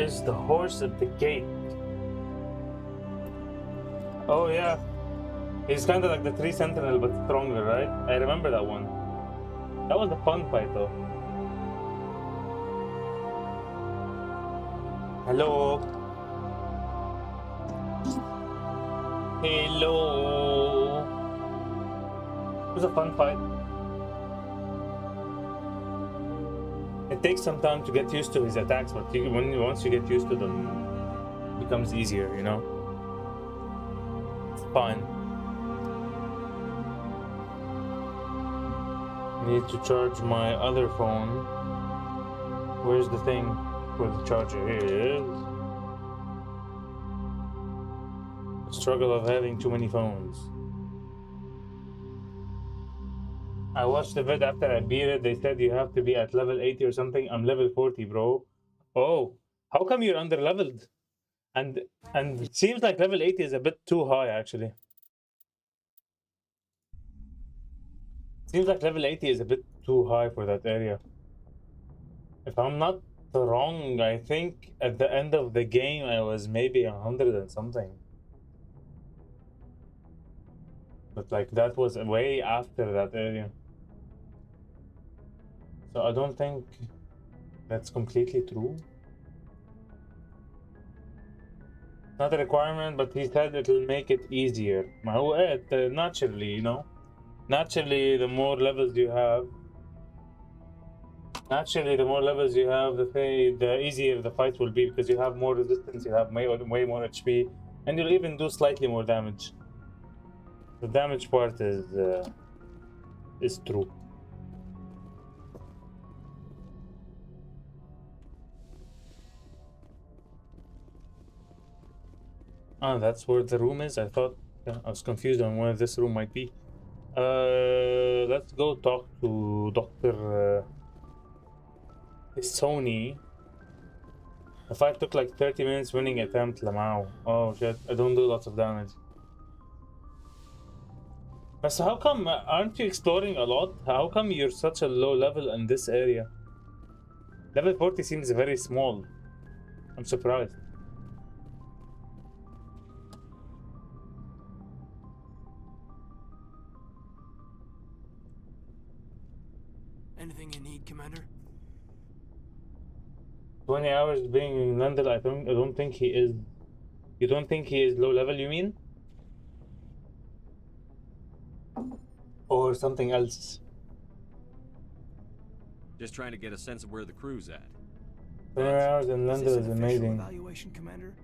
is the horse at the gate? Oh yeah. He's kind of like the tree sentinel but stronger, right? I remember that one. That was a fun fight though. Hello. Hello. It was a fun fight. It takes some time to get used to his attacks, but once you get used to them, it becomes easier, you know? It's fun. Need to charge my other phone. Where's the thing where the charger is? The struggle of having too many phones. I watched the vid after I beat it. They said you have to be at level 80 or something. I'm level 40, bro. Oh, how come you're under leveled? And it seems like level 80 is a bit too high actually. Seems like level 80 is a bit too high for that area. If I'm not wrong, I think at the end of the game I was maybe 100 and something. But like that was way after that area. So I don't think that's completely true. Not a requirement, but he said it'll make it easier. Naturally, you know. Naturally, the more levels you have, the easier the fight will be because you have more resistance, you have way more HP, and you'll even do slightly more damage. The damage part is true. Ah, that's where the room is. I thought I was confused on where this room might be. Let's go talk to Dr. Sony. The fight took like 30 minutes. Winning attempt, Lamau. Oh shit! I don't do lots of damage. But so how come aren't you exploring a lot? How come you're such a low level in this area? Level 40 seems very small. I'm surprised. Anything you need, Commander? 20 hours being in London. I don't think he is. You don't think he is low level? You mean? Or something else? Just trying to get a sense of where the crew's at. 20 hours in London is amazing. Evaluation, Commander,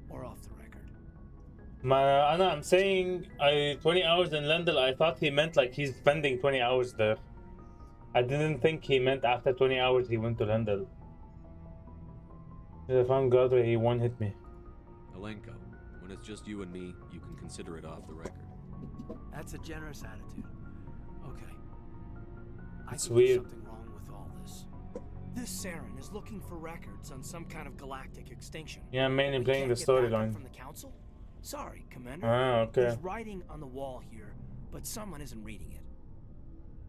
or off the record? I'm saying 20 hours in London. I thought he meant like he's spending 20 hours there. I didn't think he meant after 20 hours he went to London. If I'm Godre, he one hit me. Alenko, when it's just you and me, you can consider it off the record. That's a generous attitude. Okay. It's I think weird. there's something wrong with all this. This Saren is looking for records on some kind of galactic extinction. Yeah, I'm mainly We playing the can't get backup storyline. from the council? Sorry, Commander. Ah, okay. There's writing on the wall here, but someone isn't reading it.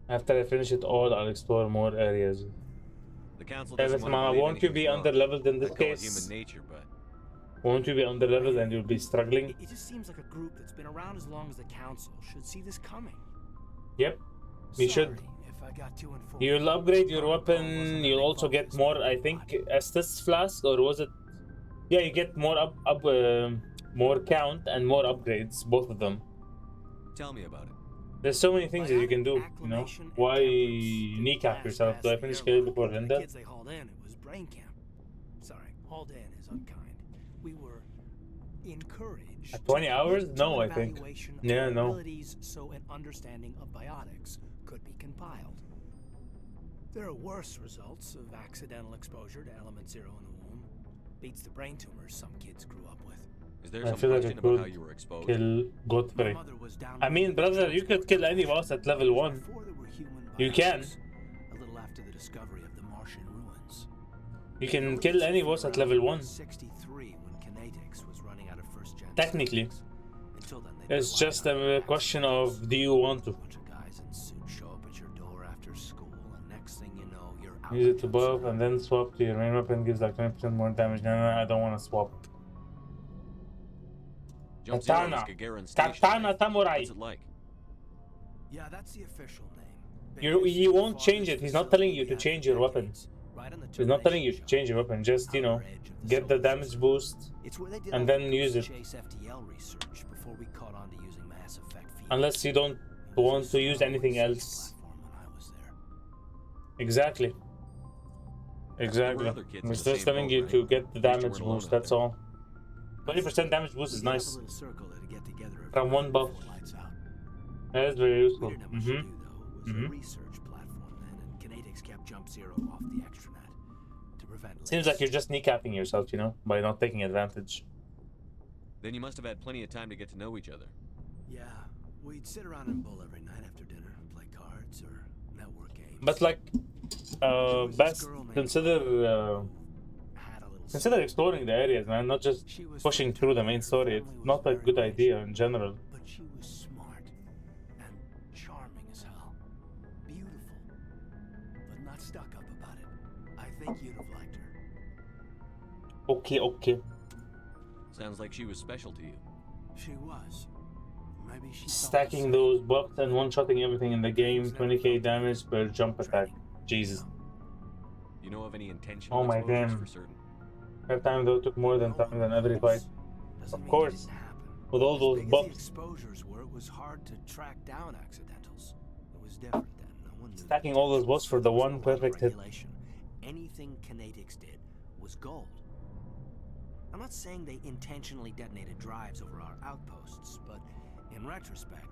After I finish it all, I'll explore more areas. The council Hey, doesn't listen, want to believe won't you be anything's wrong. under-leveled in this I call it case? human nature, but Won't you be under-leveled and you'll be struggling? It just seems like a group that's been around as long as the council should see this coming. Yep, we should. Sorry if I got too informed. You'll upgrade your weapon. You'll also get more, I think, Estus flask, or was it? Yeah, you get more more count and more upgrades, both of them. tell me about it. There's so many things that you can do, you know. Why kneecap yourself? Do I finish kill before The Linda? kids they hauled in, it was brain camp. Sorry, hauled in is unkind. We were encouraged. At 20 to hours? put No, to an I think. evaluation of Yeah, our no. abilities so an understanding of biotics could be compiled. There are worse results of accidental exposure to element zero in the womb. Beats the brain tumors some kids grew up with. Is there I some feel like I question about how could you were exposed? kill My Godfrey. mother was down I with mean, the brother, you could kill any boss at level 1. before there were human You can. biotics, a little after the discovery of the Martian ruins. You can kill any boss at level 1. 63 when kinetics was running out of first gen. Technically. Until then, they It's relied just on a question of, do you want to? a bunch of guys in suits show up at your door after school, and next thing you know, you're Use it to buff and then swap to your main weapon. Gives like 20% more damage. No, I don't want to swap. Jump Zero is Katana. Gagarin Station, Katana right? Samurai. What's it like? Yeah, that's the official name. You won't change it. He's not telling you to change your weapon. Right on the He's not telling you to termination change your weapon. Just, you know, outer edge of the get the solar damage system. boost. It's where they did and all then the use it. Chase FTL research before we caught on to using Mass Effect fields. Unless you don't It was want a to use slow anything research else. platform when I was there. Exactly. Exactly. other kids in We're the just same telling boat, you right? to get the At least you damage weren't alone boost, out that's there. all. 20% damage boost is We have a nice. little circle to get together every From one night buff. before lights out. That is very We useful. didn't have much to do though. It was a research platform then, and Kinetics kept Jump Zero off the extranet to prevent. Seems like you're just kneecapping yourself, you know, by not taking advantage. Then you must have had plenty of time to get to know each other. Yeah, we'd sit around and bull every night after dinner, play cards or network games. But like, best consider Had a little consider exploring the areas, man, not just She was pushing through the main story. It's not a good idea in general. But she was smart and charming as hell. Beautiful, but not stuck up about it. I think you'd have liked her. Okay, okay. Sounds like she was special to you. She was. Maybe she Stacking those buffs and one-shotting everything in the game, 20k damage per jump attack. Jesus. You know of any intentional Oh my exposures damn. for certain? That time though took more than time than every fight. Of course. With all those buffs. Exposures were, it was hard to track down accidentals. It was different then. No one knew Stacking all those buffs for the There was one no lot of perfect hit. regulation. Anything Kinetics did was gold. I'm not saying they intentionally detonated drives over our outposts, but in retrospect,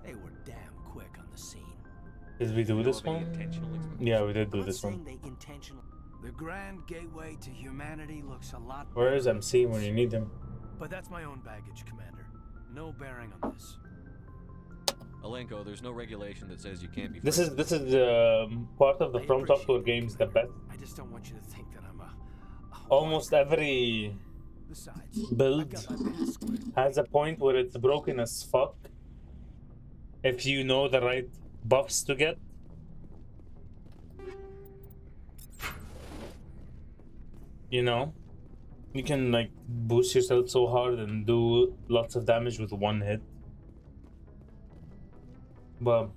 they were damn quick on the scene. Did we do You know this of any one? intentional exposures? Yeah, we did I'm do not this saying one. they intentionally. The grand gateway to humanity looks a lot. Where is MC when you need him? But that's my own baggage, Commander. No bearing on this. Alenko, there's no regulation that says you can't be. This friends is with part of the I From appreciate Software that, games, the Commander. best. I just don't want you to think that I'm a Almost every Besides, build I got my past squared away. has a point where it's broken as fuck. If you know the right buffs to get. You know? You can like boost yourself so hard and do lots of damage with one hit. But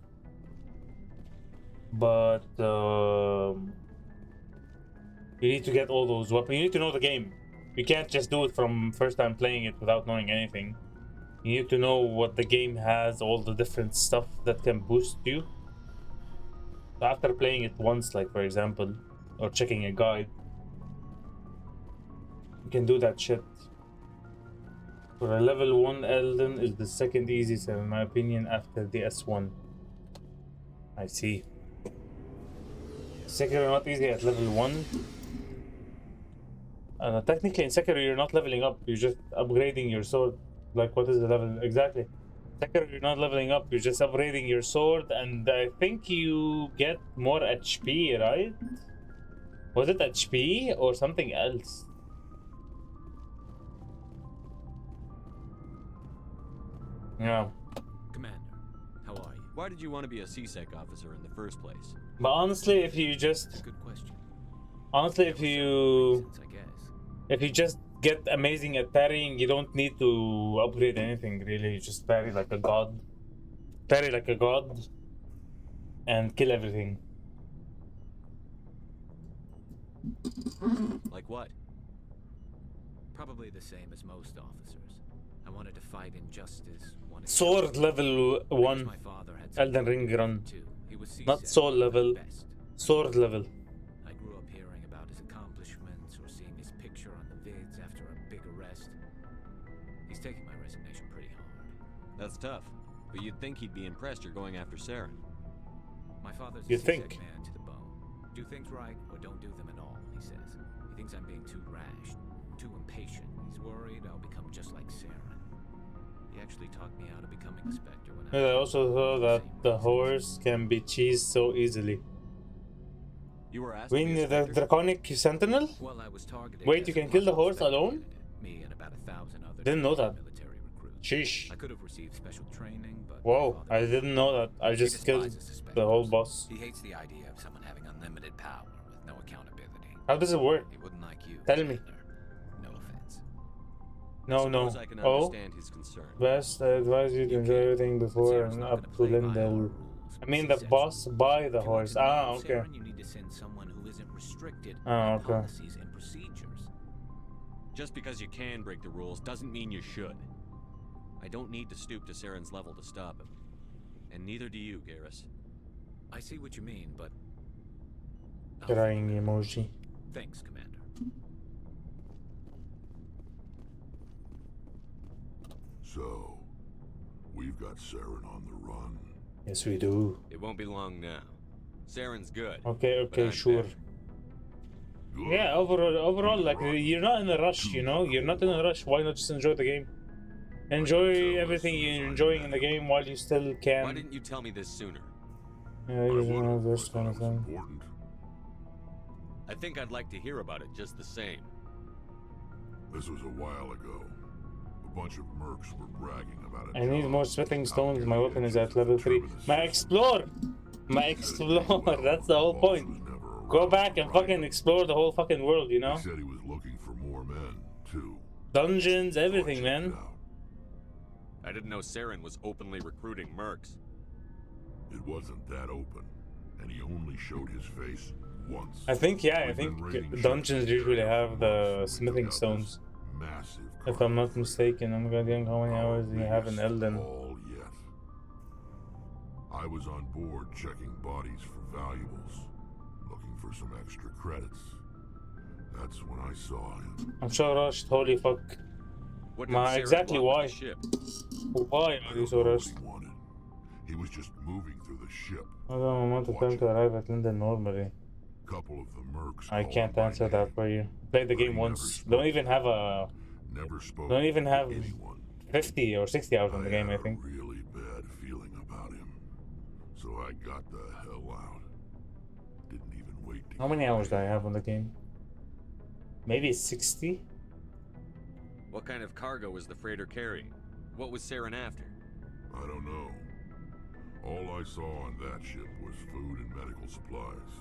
you need to get all those weapons. You need to know the game. You can't just do it from first time playing it without knowing anything. You need to know what the game has, all the different stuff that can boost you. So after playing it once, like for example, or checking a guide, you can do that shit. For a level 1 Elden is the second easiest in my opinion after the S1. I see. Sekiro not easy at level 1. Technically in Sekiro you're not leveling up, you're just upgrading your sword. Like what is the level? Exactly. Sekiro you're not leveling up, you're just upgrading your sword and I think you get more HP, right? Was it HP or something else? Yeah. Commander, how are you? Why did you want to be a CSEC officer in the first place? But honestly, if you just Good question. honestly if you Reasons, I guess. if you just get amazing at parrying, you don't need to upgrade anything really. You just parry like a god. Parry like a god and kill everything. Like what? Probably the same as most officers. I wanted to fight injustice. Wanted Sword level I guess 1. my father had Elden something Ring run. too. He was Not CSEC soul at level. best. Sword level. I grew up hearing about his accomplishments or seeing his picture on the vids after a big arrest. He's taking my resignation pretty hard. That's tough. But you'd think he'd be impressed you're going after Sarah. My father's You a CSEC think? man to the bone. Do things right or don't do them at all, he says. He thinks I'm being too rash, too impatient. He's worried I'll become just like Sarah. He actually talked me out of becoming a Spectre when And I was also young, saw for the that same the reasons. horse can be cheesed so easily. You were asked We to be need a the Spectre? Draconic Sentinel? Well, I was targeted Wait, as you a can kill the possible horse Spectre alone? candidate, me and about 1,000 other Didn't know that. military recruits. Sheesh. I could have received special training, but Whoa, I didn't know that. I He just killed despises the whole Spectres. boss. He hates the idea of someone having unlimited power No accountability. How does it work? He wouldn't like you. Tell me. Commander. No offense. No, no. Suppose I can Oh, understand his concern. best, I advise you to You enjoy can't. everything before Sierra's and not up gonna to play by our Lindell. rules, I mean, she the said boss so. buy the If you want horse. to Ah, move okay. Saren, you need to send someone who isn't restricted Oh, by okay. policies and procedures. Just because you can break the rules doesn't mean you should. I don't need to stoop to Saren's level to stop him. And neither do you, Garrus. I see what you mean, but Crying emoji. thanks, Commander. So, we've got Saren on the run. Yes, we do. It won't be long now. Saren's good. Okay, but okay, I'm sure. better. Good. Yeah, overall, like Right. you're not in a rush, you know. You're not in a rush. Why not just enjoy the game? Enjoy everything you're enjoying in the game while you still Why can. didn't you tell me this sooner? Yeah, I you would've, know but this I kind of thought it was thing. important. I think I'd like to hear about it just the same. This was a while ago. A bunch of mercs were bragging about it. I need more smithing stones. My weapon is at level 3. My explore! My explore! That's the whole point. Go back and fucking explore the whole fucking world, you know? He said he was looking for more men, too. Dungeons, everything, So I checked man. it out. I didn't know Saren was openly recruiting mercs. It wasn't that open, and he only showed his face once. I think, yeah, I We've been think raiding dungeons ships usually here have for the months, smithing took out stones. this Massive If I'm not cargo mistaken, I'm gonna how many freight. hours do you have in Biggest Elden? haul yet. I was on board checking bodies for valuables, looking for some extra credits. That's when I saw him. I'm so rushed, holy fuck. What Ma, Saren exactly want why? with the ship? Why I are you don't so know what rushed? he wanted. He was just moving through the ship. I don't know amount of time to arrive at London normally. Couple of the mercs I called can't my answer name. that for you. Played the But he game never once. spoke Don't to even me. have a Never spoke don't even to have anyone. 50 or 60 hours on the game, I had think. a really bad feeling about him. So I got the hell out. Didn't even wait to How many hours do I have on the game? Maybe 60? What kind of cargo was the freighter carrying? What was Saren after? I don't know. All I saw on that ship was food and medical supplies.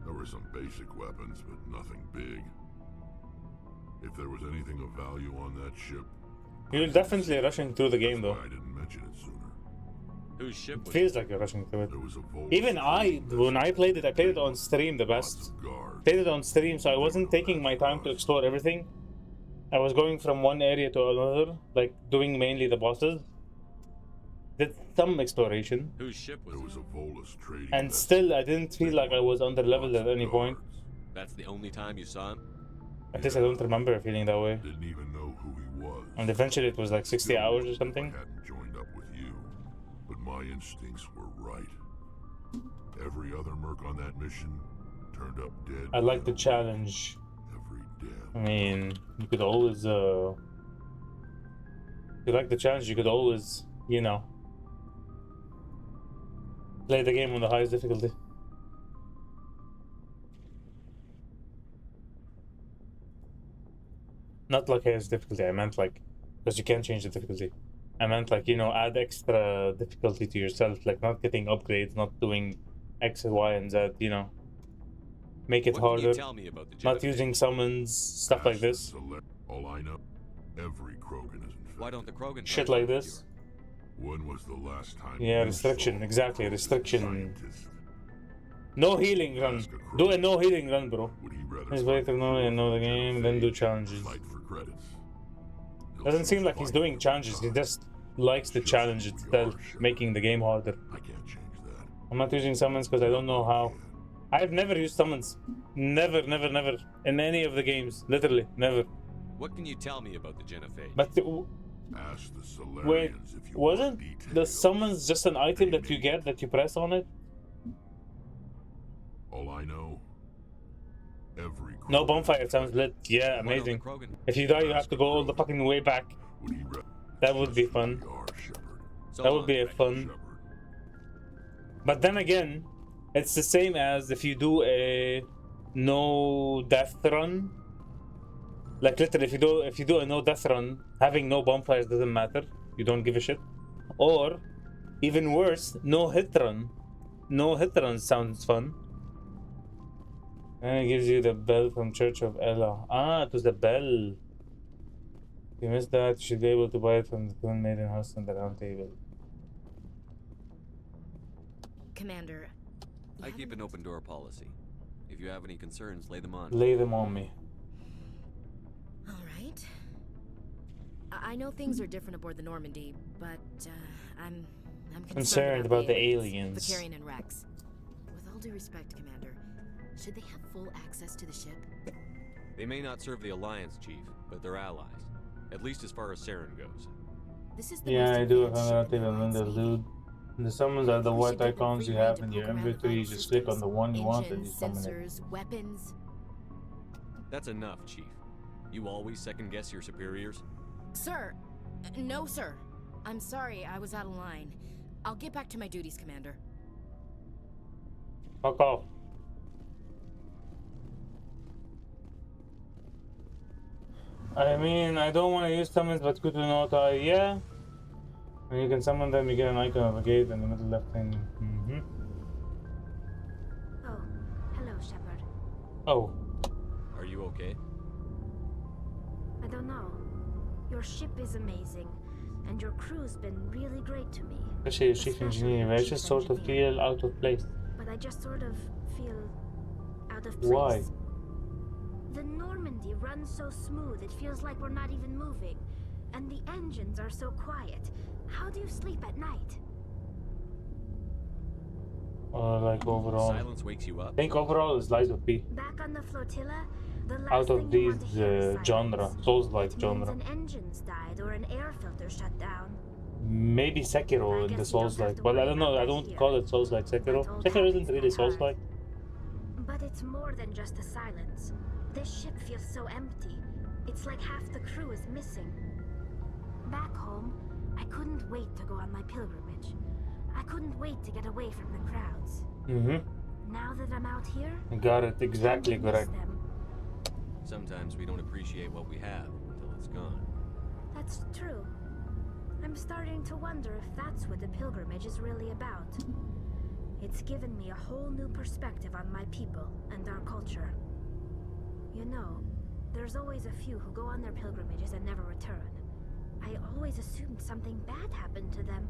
There were some basic weapons, but nothing big. If there was anything of value on that ship, You're definitely rushing through the game that's though. why I didn't mention it sooner. Whose ship It was feels like you're rushing through it. There was a Volus Even I, trading when I vessel, played it on stream the lots best. of guards. Played it on stream, so I wasn't taking my time to explore everything. I was going from one area to another, like doing mainly the bosses. Did some exploration, Whose ship was There it? was a Volus trading and vessel. still I didn't feel like I was under leveled at any point. That's the only time you saw him? At least I don't remember feeling that way. Didn't even know who he was. And eventually it was like 60 Still, hours or something. I hadn't joined up with you, but my instincts were right. Every other merc on that mission turned up dead. I like the within a challenge. week. Every I damn. mean, you could always, if you like the challenge, you could always, you know, play the game on the highest difficulty. Not like highest difficulty, I meant like, because you can't change the difficulty. I meant like, you know, add extra difficulty to yourself, like not getting upgrades, not doing X, Y, and Z, you know. Make it What can harder, you tell me about the not Genevieve? using summons, stuff like this. All I know, every Krogan is infected. Why don't the Krogan Shit try like to this. When was the last time? Yeah, you restriction, saw exactly, a Krogan restriction. scientist? No healing run. Ask a Krogan. Do a no healing run, bro. Would he rather He's fight waiting to the know and know the game, then do Genevieve, challenges. fight for credits? He'll Doesn't choose seem like he's fight doing every challenges. He time. just likes the Just challenge who we itself, are, Shepard. making the game harder. I can't change that. I'm not using summons because I don't know how. I've never used summons. Never, never, never. In any of the games. Literally, never. What can you tell me about the Genevieve? But Ask the Solarians wait, if you wasn't want the details. summons just an item that you get that you press on it? All I know, every No Krogan bonfire is sounds lit. Yeah, Why don't the amazing. Krogan? If you die, you have to go all the fucking way back. Would he rather That would be choose who fun. we are, Shepard? So That would long, be a Drake. fun. Shepard. But then again, it's the same as if you do a no death run. Like literally, if you do a no death run, having no bonfires doesn't matter. You don't give a shit. Or even worse, no hit run. No hit run sounds fun. And it gives you the bell from Church of Ella. Ah, it was the bell. If you missed that, you should be able to buy it from the Twin Maiden House on the round table. Commander, I keep an open door policy. If you have any concerns, lay them on. Lay them on me. all right. I know things are different aboard the Normandy, but I'm Concerned about the aliens. Vicarian and Rex. With all due respect, Commander, should they have full access to the ship? They may not serve the Alliance, Chief, but they're allies. At least as far as Saren goes. This is the Yeah, most I do have advanced an ship in the table Alliance window, Navy. dude. The summons are the We white should get them icons free you rein have to in your poke around the inventory. You vital just click on systems. the one you want and you Engines, summon it. sensors, weapons. That's enough, Chief. You always second-guess your superiors? Sir, no, sir. I'm sorry, I was out of line. I'll get back to my duties, Commander. Fuck off. I mean, I don't want to use summons, but good to know that, yeah. When you can summon them, you get an icon of a gate in the middle left hand. Oh, hello, Shepard. Oh, Are you okay? I don't know. Your ship is amazing, and your crew's been really great to me. especially as chief engineer, I just sort of feel out of place. But I just sort of feel out of place. Why? The Normandy runs so smooth, it feels like we're not even moving. And the engines are so quiet. How do you sleep at night? Or like overall. Silence wakes you I up? think overall is lies of P. Back on the flotilla, the last Out of thing you want these to hear is genre, silence. Souls-like It means genre. an engine's died or an air filter shut down. Maybe Sekiro I in the guess you don't have Souls-like. to Well, I worry don't know. about I that don't here. call it Souls-like Sekiro. That old Sekiro isn't habits really die hard. Souls-like. But it's more than just the silence. This ship feels so empty. It's like half the crew is missing. Back home, I couldn't wait to go on my pilgrimage. I couldn't wait to get away from the crowds. Now that I'm out here, Got it. Exactly I miss correct. them. Sometimes we don't appreciate what we have until it's gone. That's true. I'm starting to wonder if that's what the pilgrimage is really about. It's given me a whole new perspective on my people and our culture. You know, there's always a few who go on their pilgrimages and never return. I always assumed something bad happened to them.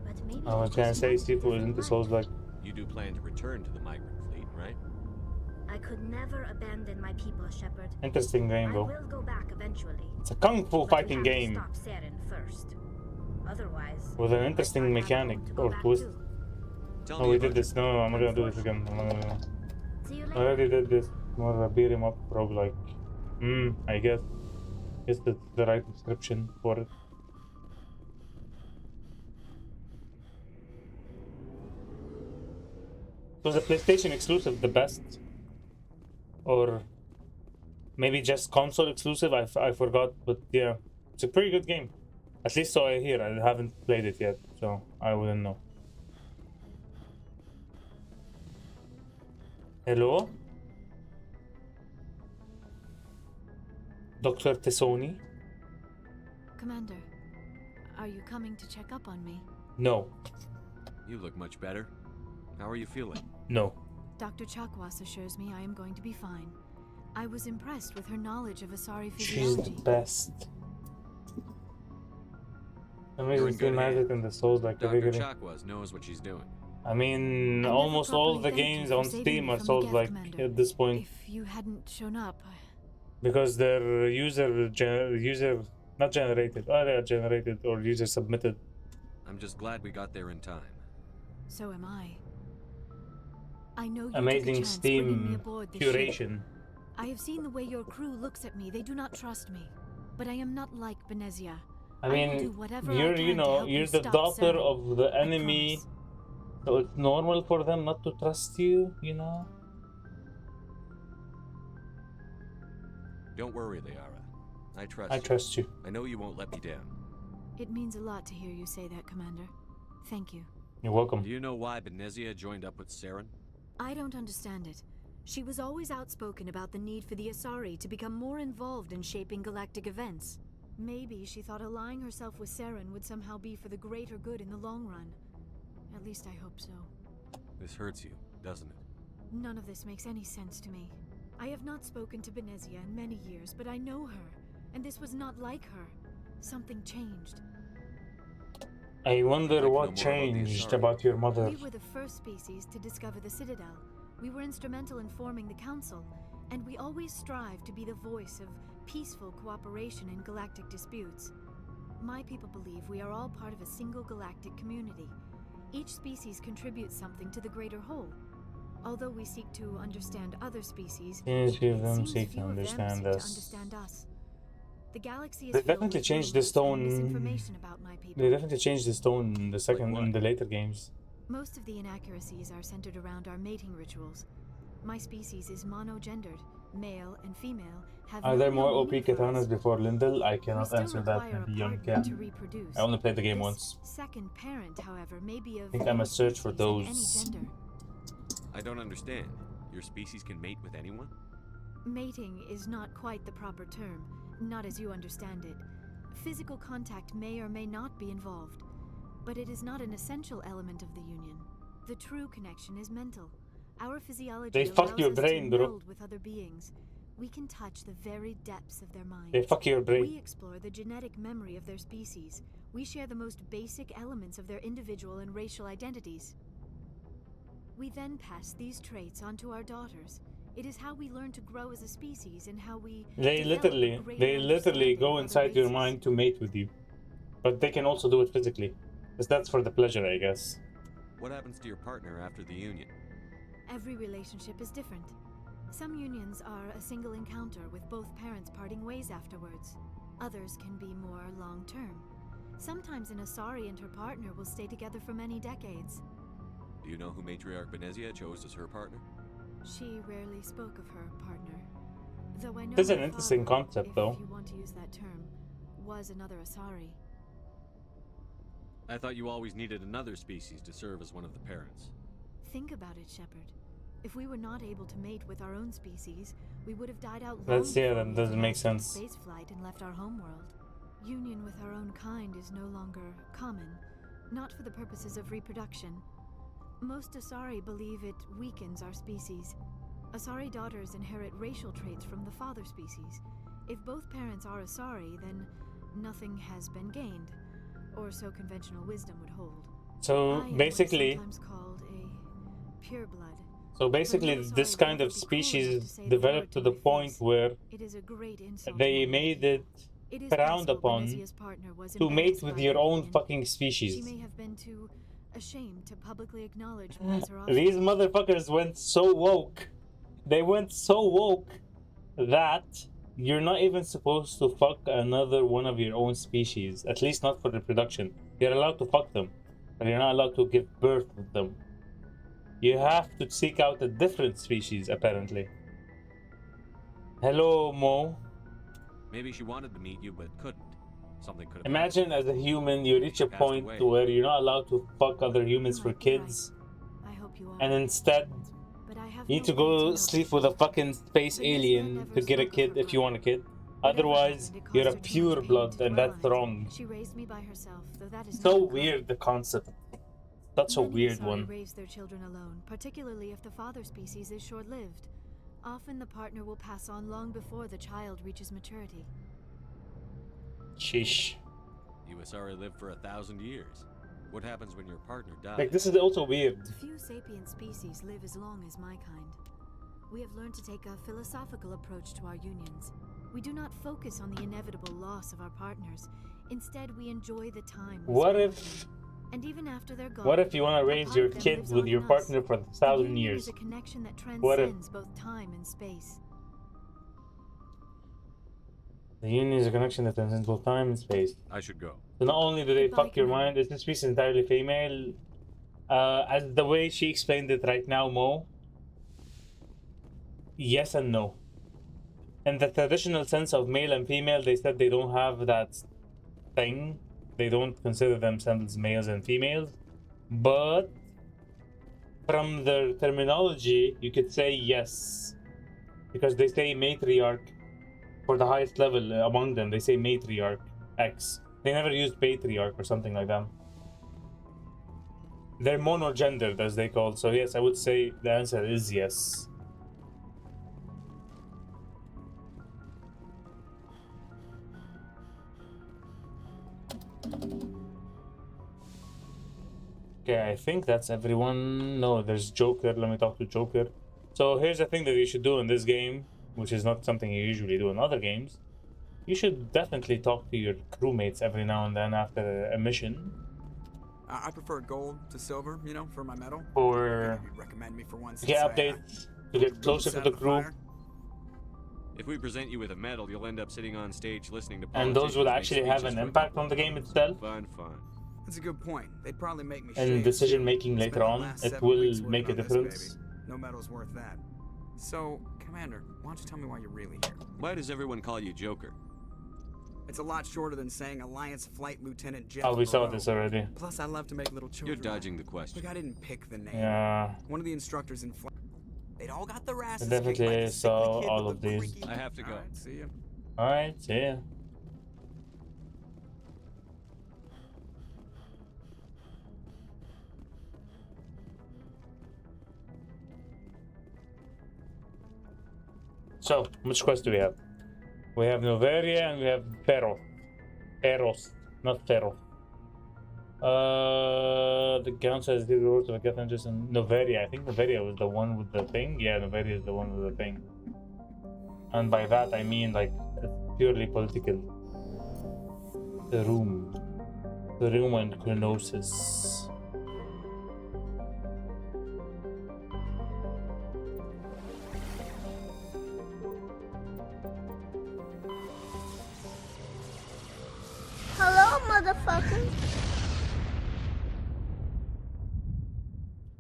But maybe I was they gonna just say want a Sifu different isn't the life. Souls-like. You do plan to return to the migrant fleet, right? I could never abandon my people, Shepard. Interesting game I though. will go back eventually. It's a kung fu But we fighting have to game stop Saren first. Otherwise, with an I interesting might have mechanic home to go or back twist. to. Tell Oh, me we about did this. No, I'm not gonna do this again. I'm not gonna. See you I later. already did this. More of a beat 'em up roguelike. I guess. Guess that's the right description for it. Was a PlayStation exclusive the best? Or maybe just console exclusive? I forgot, but yeah. It's a pretty good game. At least so I hear. I haven't played it yet, so I wouldn't know. Hello? Dr. Tessoni? Commander, are you coming to check up on me? No. You look much better. How are you feeling? No. Dr. Chakwas assures me I am going to be fine. I was impressed with her knowledge of Asari She's physiology. the best. You're Amazing in still good has it hands. in the Souls like Dr. category. Chakwas knows what she's doing. I mean, I never almost all properly the thanked you games for on saving Steam me are from the Souls Geth, like Commander. at this point. If you hadn't shown up, Because they're user not generated. Oh, they are generated or user submitted. I'm just glad we got there in time. so am I. I know you Amazing took a chance bringing me Steam aboard this ship. curation. I have seen the way your crew looks at me. They do not trust me. But I am not like Benezia. I will mean, do whatever I you're can you to know help you're you the stop daughter Saren. of the I enemy, promise. so it's normal for them not to trust you. You know. Don't worry, Liara. I trust I you. trust you. I know you won't let me down. It means a lot to hear you say that, Commander. Thank you. You're welcome. Do you know why Benezia joined up with Saren? I don't understand it. She was always outspoken about the need for the Asari to become more involved in shaping galactic events. Maybe she thought allying herself with Saren would somehow be for the greater good in the long run. At least I hope so. This hurts you, doesn't it? None of this makes any sense to me. I have not spoken to Benezia in many years, but I know her, and this was not like her. Something changed. I wonder I'd like to know what more about the changed Asari. about your mother. We were the first species to discover the Citadel. We were instrumental in forming the Council, and we always strive to be the voice of peaceful cooperation in galactic disputes. My people believe we are all part of a single galactic community. Each species contributes something to the greater whole. Although we seek to understand other species, Each of it them seems seek to few of them understand seek to us. understand us. The galaxy is They filled definitely with changed the rumors and stone. misinformation about my people. They definitely changed the stone in the second, what? in the later games. Most of the inaccuracies are centered around our mating rituals. My species is monogendered. Male and female have Are no there more real OP meaning for us. katanas before Lindell? I We cannot still answer that. require Maybe a Young partner to can. reproduce. I only played the game This once. second parent, however, may be of I think I must search for any species and those. any gender. I don't understand. Your species can mate with anyone? Mating is not quite the proper term, not as you understand it. Physical contact may or may not be involved, but it is not an essential element of the union. The true connection is mental. Our physiology They fuck allows your us brain, to bro. meld with other beings. We can touch the very depths of their minds. They fuck your We brain. explore the genetic memory of their species. We share the most basic elements of their individual and racial identities. We then pass these traits on to our daughters. It is how we learn to grow as a species and how we They develop a literally greater go understanding of other inside your races. mind to mate with you. But they can also do it physically. Because that's for the pleasure, I guess. What happens to your partner after the union? Every relationship is different. Some unions are a single encounter with both parents parting ways afterwards. Others can be more long-term. Sometimes an Asari and her partner will stay together for many decades. Do you know who Matriarch Benezia chose as her partner? She rarely spoke of her partner. Though I know This is an her interesting father, concept, if though. you want to use that term, was another Asari. I thought you always needed another species to serve as one of the parents. Think about it, Shepard. If we were not able to mate with our own species, we would have died out long That's yeah, before that we doesn't make advanced into sense. spaceflight and left our homeworld. Union with our own kind is no longer common, not for the purposes of reproduction. Most Asari believe it weakens our species. Asari daughters inherit racial traits from the father species. If both parents are Asari, then nothing has been gained, or so conventional wisdom would hold. So I am what is basically, sometimes called a pureblood. this kind of species developed to the point where It is a great insult they to my made people. it It is frowned possible upon Benezia's partner was to mate embarrassed with by your her own union. fucking She species. may have been too ashamed to publicly acknowledge me as her offspring. These motherfuckers went so woke. They went so woke that you're not even supposed to fuck another one of your own species. At least not for reproduction. You're allowed to fuck them, but you're not allowed to give birth with them. You have to seek out a different species, apparently. Hello, Mo. Maybe she wanted to meet you but couldn't. Something could have Imagine as a human, you reach a Passed point away. where you're not allowed to fuck other humans You for might be right. kids, I hope you are. and instead But I have you need no to way go know sleep for with a sure. fucking space Venezia alien never to get a spoke of kid her if you want a kid. Whatever Otherwise, happened, it you're a caused her too much pure pain blood, to and dwell that's on it. wrong. She raised me by herself, though that is So not weird, the concept. Such a Many weird Asari one. raise their children alone, particularly if the father species is short-lived. Often the partner will pass on long before the child reaches maturity. Sheesh. You Asari lived for 1,000 years. What happens when your partner dies? Like, this is also weird. Few sapient species live as long as my kind. We have learned to take a philosophical approach to our unions. We do not focus on the inevitable loss of our partners. Instead, we enjoy the time we What spend if- with them. And even after they're gone, What if you want to a raise part your of them kid lives with on your in us. partner for The 1,000 union years? is a connection that What if- transcends both time and space. The union is a connection that transcends both time and space. I should go. So not only do they Goodbye, fuck your Commander. mind, is this piece entirely female? As the way she explained it right now, Mo, yes and no. In the traditional sense of male and female, they said they don't have that thing. They don't consider themselves males and females. But from their terminology, you could say yes. Because they say matriarch for the highest level among them. They say matriarch X. They never use patriarch or something like that. They're monogendered, as they call. So yes, I would say the answer is yes. Okay, I think that's everyone. No, there's Joker. Let me talk to Joker. So here's the thing that you should do in this game, which is not something you usually do in other games. You should definitely talk to your crewmates every now and then after a mission. I prefer gold to silver, you know, for my medal. For Maybe you'd recommend me for one to get updates, to get closer to the crew. If we present you with a medal, you'll end up sitting on stage listening to And those will politicians actually make have speeches an for impact on the game itself. Fun. That's a good point. They'd probably make me And shave, decision too. making Spent later the on, last it 7 will weeks make a working on this difference. baby. No medal's worth that. So, Commander, why don't you tell me why you're really here? Why does everyone call you Joker? It's a lot shorter than saying Alliance Flight Lieutenant Jeff. Oh, we saw Barrow. this already. Plus, I love to make little children. You're dodging the question. Look, I didn't pick the name. Yeah, One of the instructors in flight. They'd all got their I asses kicked by definitely the saw sickly kid all with of the these. creaky- I have to go. Alright, see ya. Alright, see ya. So, which quest do we have? We have Noveria and we have Peros, not Ferro. The council has the rewards of a get interest in Noveria. I think Noveria was the one with the thing. Yeah, Noveria is the one with the thing. And by that I mean like it's purely political. The room and Chronosis. Hello, motherfucker.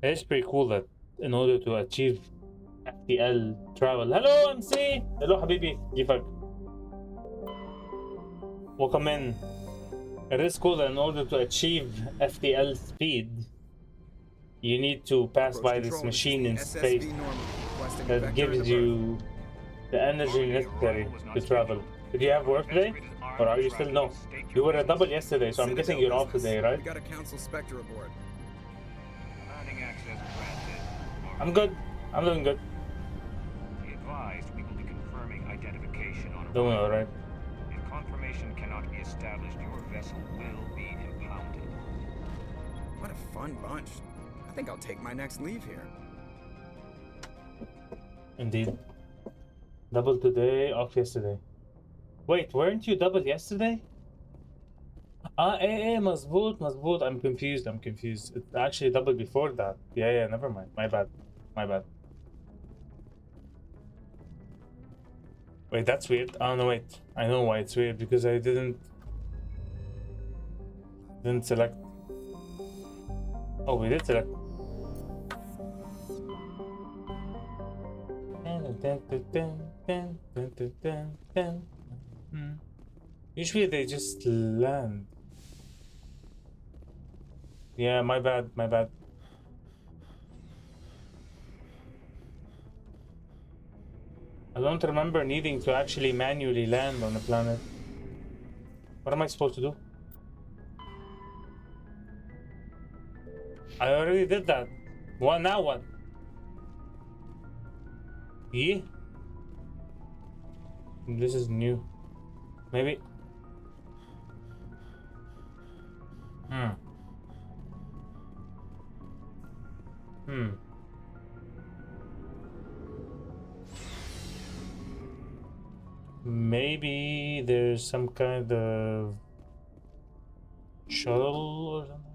It's pretty cool that in order to achieve FTL travel. Hello, MC! Hello, Habibi. Gifak. Welcome in. It is cool that in order to achieve FTL speed, you need to pass by this machine in space that gives you the energy necessary to travel. Did you have work today? Or are you still? No. You were a double yesterday, so I'm guessing you're off today, right? We got a Council Spectre aboard. I'm good. I'm doing good. Be advised, we will be confirming identification on Doing arrival. alright. If confirmation cannot be established, your vessel will be impounded. What a fun bunch. I think I'll take my next leave here. Indeed. Double today, off yesterday. Wait, weren't you double yesterday? مظبوط. I'm confused. It's actually double before that. Yeah, never mind. My bad. Wait, that's weird. Oh no, wait. I know why it's weird, because I didn't select. Oh, we did select. Usually they just land. Yeah, my bad. I don't remember needing to actually manually land on a planet. What am I supposed to do? I already did that. What now? What? Yeah? This is new. Maybe. Maybe there's some kind of shuttle or something.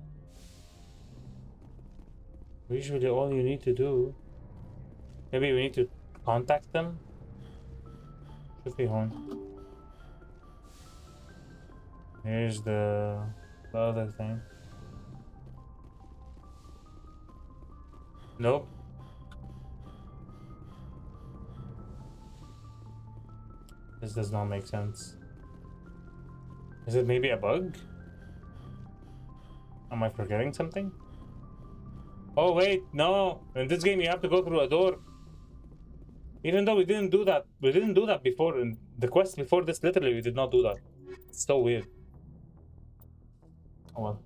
Usually all you need to do. Maybe we need to contact them. Should be home. Here's the other thing. Nope. This does not make sense. Is it maybe a bug? Am I forgetting something? Oh wait, no. In this game you have to go through a door. Even though we didn't do that before. In the quest before this, literally we did not do that. It's so weird. Oh well.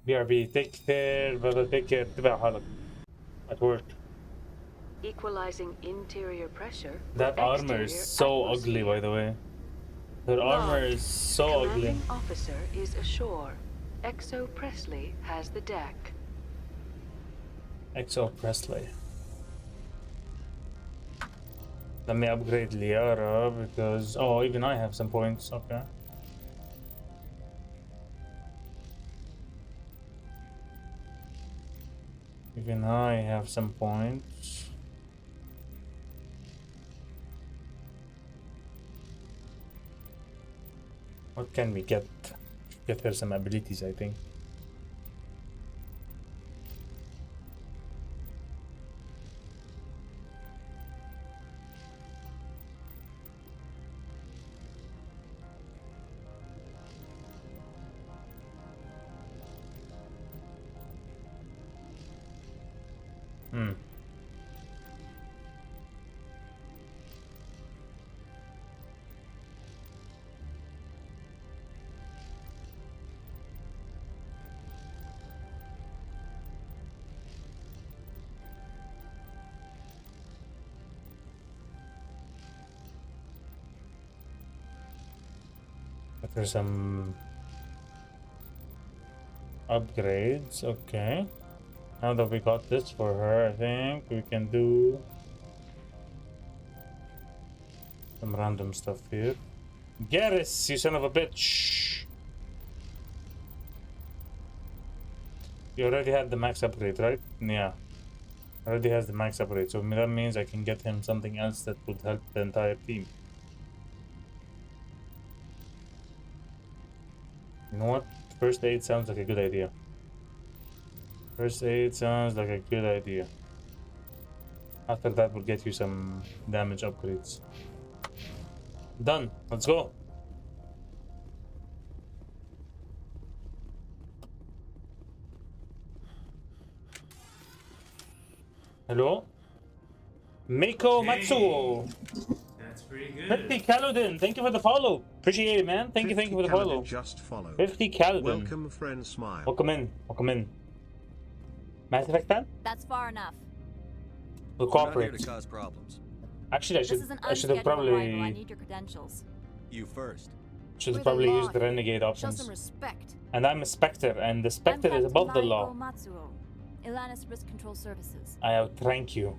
BRB, take care, brother, take care. تبع حالك. At work. Equalizing interior pressure. That with armor is exterior so ugly, by atmosphere. the way. Her armor Logged. is so ugly. Commanding officer is ashore. Exo Presley has the deck. XO Presley. Let me upgrade Liara because even I have some points. Okay. Even I have some points. What can we get? Get her some abilities, I think. There's some upgrades. Okay. Now that we got this for her, I think we can do some random stuff here. Garrus, you son of a bitch! You already had the max upgrade, right? Yeah. Already has the max upgrade, so that means I can get him something else that would help the entire team. You know what? First aid sounds like a good idea. First aid sounds like a good idea. After that, we'll get you some damage upgrades. Done. Let's go. Hello? Mako Matsuo. That's pretty good. 50 Kaludin, thank you for the follow. Appreciate it, man. Thank you for the follow. Just followed. 50 Kaludin. Welcome, friend. Smile. Welcome in. Welcome in. Mass Effect fan? That's far enough. We'll We're not cooperate. here to cause problems. Actually, This is an I should have unscheduled arrival. I probably need your credentials. You first. should have probably used the renegade Show options. some respect. And I'm a Spectre, and the Spectre is above the law. Matsuo, Ilanis Risk Control Services. I outrank you.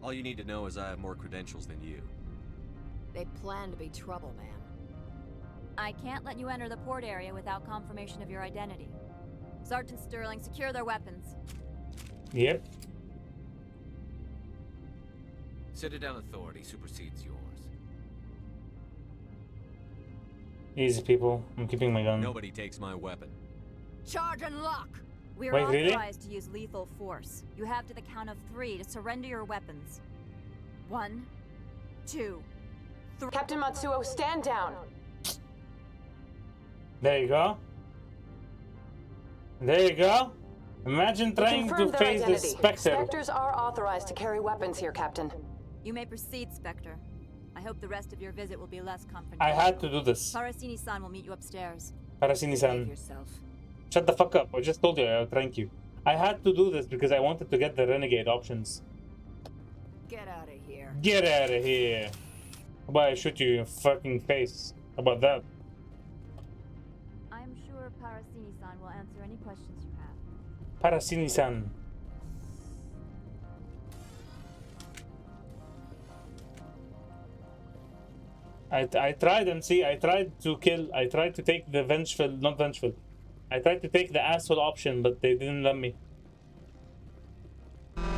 All you need to know is I have more credentials than you. They plan to be trouble, man. I can't let you enter the port area without confirmation of your identity. Sergeant Sterling, secure their weapons. Yep. Citadel authority supersedes yours. Easy, people. I'm keeping my gun. Nobody takes my weapon. Charge and lock! We are Wait, really? authorized to use lethal force. You have to the count of 3 to surrender your weapons. 1, 2, 3. Captain Matsuo, stand down. There you go. There you go. Imagine trying to Confirm their face the identity. Spectre. Spectres are authorized to carry weapons here, Captain. You may proceed, Spectre. I hope the rest of your visit will be less confrontational. I had to do this. Parasini-san will meet you upstairs. Parasini-san. Shut the fuck up. I just told you I outrank you. I had to do this because I wanted to get the renegade options. Get out of here. Get out of here. How about I shoot you in your fucking face? How about that? I'm sure Parasini-san will answer any questions you have. Parasini-san. I tried, MC. I tried to kill. I tried to take the vengeful, not vengeful. I tried to take the asshole option, but they didn't let me.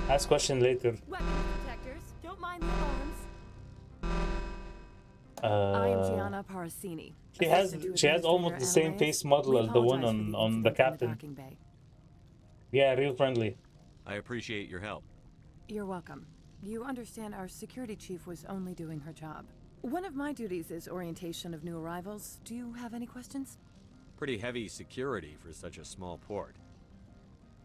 Ask question later. Weapons detectors. Don't mind the alarms. I am Gianna Parasini. She has almost the same face model as the one on the captain. Yeah, real friendly. I appreciate your help. You're welcome. You understand our security chief was only doing her job. One of my duties is orientation of new arrivals. Do you have any questions? Pretty heavy security for such a small port.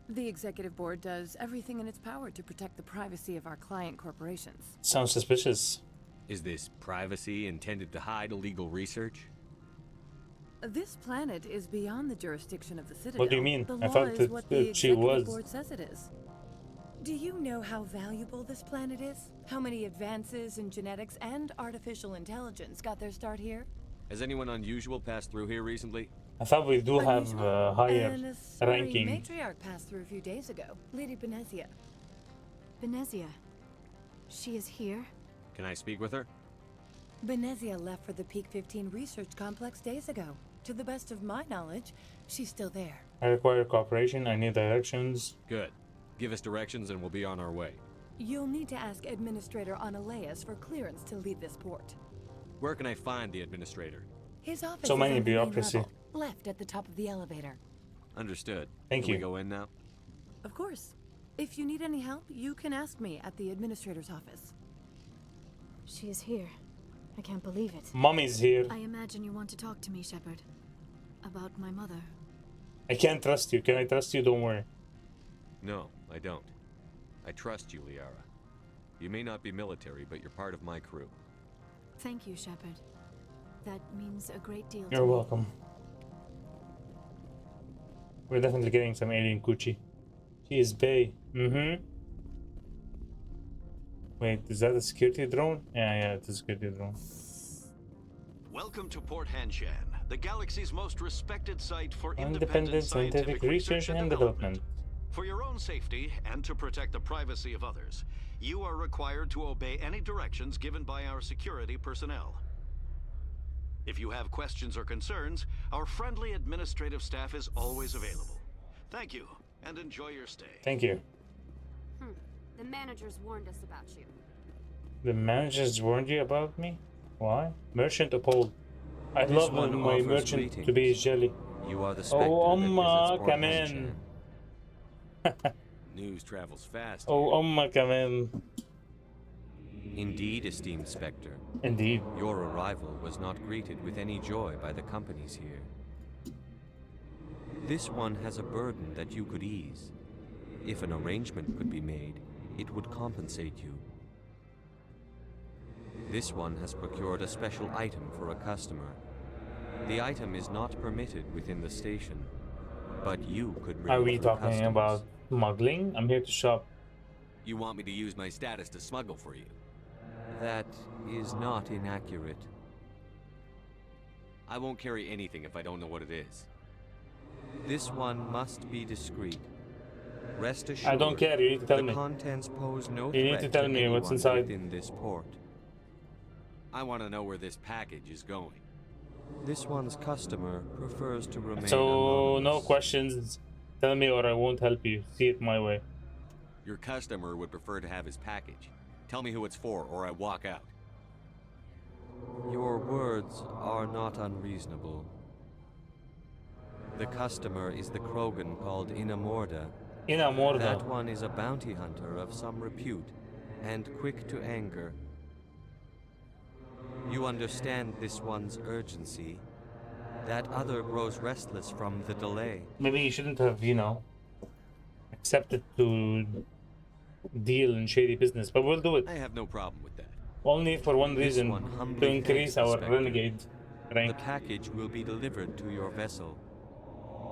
The executive board does everything in its power to protect the privacy of our client corporations. Sounds suspicious. Is this privacy intended to hide illegal research? This planet is beyond the jurisdiction of the Citadel. What do you mean? The I law thought is what the she executive was. board says it is. Do you know how valuable this planet is? How many advances in genetics and artificial intelligence got their start here? Has anyone unusual passed through here recently? I thought we do have higher And a sorry ranking. matriarch passed through a few days ago. Lady Benezia. Benezia. She is here? Can I speak with her? Benezia left for the Peak 15 research complex days ago. To the best of my knowledge, she's still there. I require cooperation. I need directions. Good. Give us directions and we'll be on our way. You'll need to ask Administrator Analeas for clearance to leave this port. Where can I find the administrator? His office So is many on the main bureaucracy. level, left at the top of the elevator. Understood. Thank Can you. we go in now? Of course. If you need any help, you can ask me at the Administrator's office. She is here. I can't believe it. Mommy's here. I imagine you want to talk to me, Shepard. About my mother. I can't trust you. Can I trust you? Don't worry. No, I don't. I trust you, Liara. You may not be military, but you're part of my crew. Thank you, Shepard. That means a great deal to You're me. welcome. We're definitely getting some alien coochie. She is Bay. Mm-hmm. Wait, is that a security drone? Yeah, it's a security drone. Welcome to Port Hanshan, the galaxy's most respected site for Independent scientific research and development. For your own safety and to protect the privacy of others, you are required to obey any directions given by our security personnel. If you have questions or concerns, our friendly administrative staff is always available. Thank you, and enjoy your stay. Thank you. The managers warned us about you. The managers warned you about me? Why? Merchant uphold. I This love one when my offers merchant to greetings. be jelly. You are the specter Oh, that Amma, visits Port come in. News travels fast. Oh, Amma, come in. Indeed, esteemed Spectre. Indeed. Your arrival was not greeted with any joy by the companies here. This one has a burden that you could ease. If an arrangement could be made, it would compensate you. This one has procured a special item for a customer. The item is not permitted within the station, but you could bring Are it we for talking customers. about smuggling? I'm here to shop. You want me to use my status to smuggle for you? That is not inaccurate. I won't carry anything if I don't know what it is. This one must be discreet. Rest assured, I don't care, you need to tell the me. contents pose no You need threat to tell me what's anyone inside. within this port. I want to know where this package is going. This one's customer prefers to remain So, anonymous. no questions. Tell me or I won't help you. See it my way. Your customer would prefer to have his package. Tell me who it's for, or I walk out. Your words are not unreasonable. The customer is the Krogan called Inamorda. Inamorda. That one is a bounty hunter of some repute, and quick to anger. You understand this one's urgency. That other grows restless from the delay. Maybe you shouldn't have, accepted to deal in shady business, but we'll do it. I have no problem with that. Only for one This reason, one to humbly increase thanks the our Spectre. renegade rank. The package will be delivered to your vessel.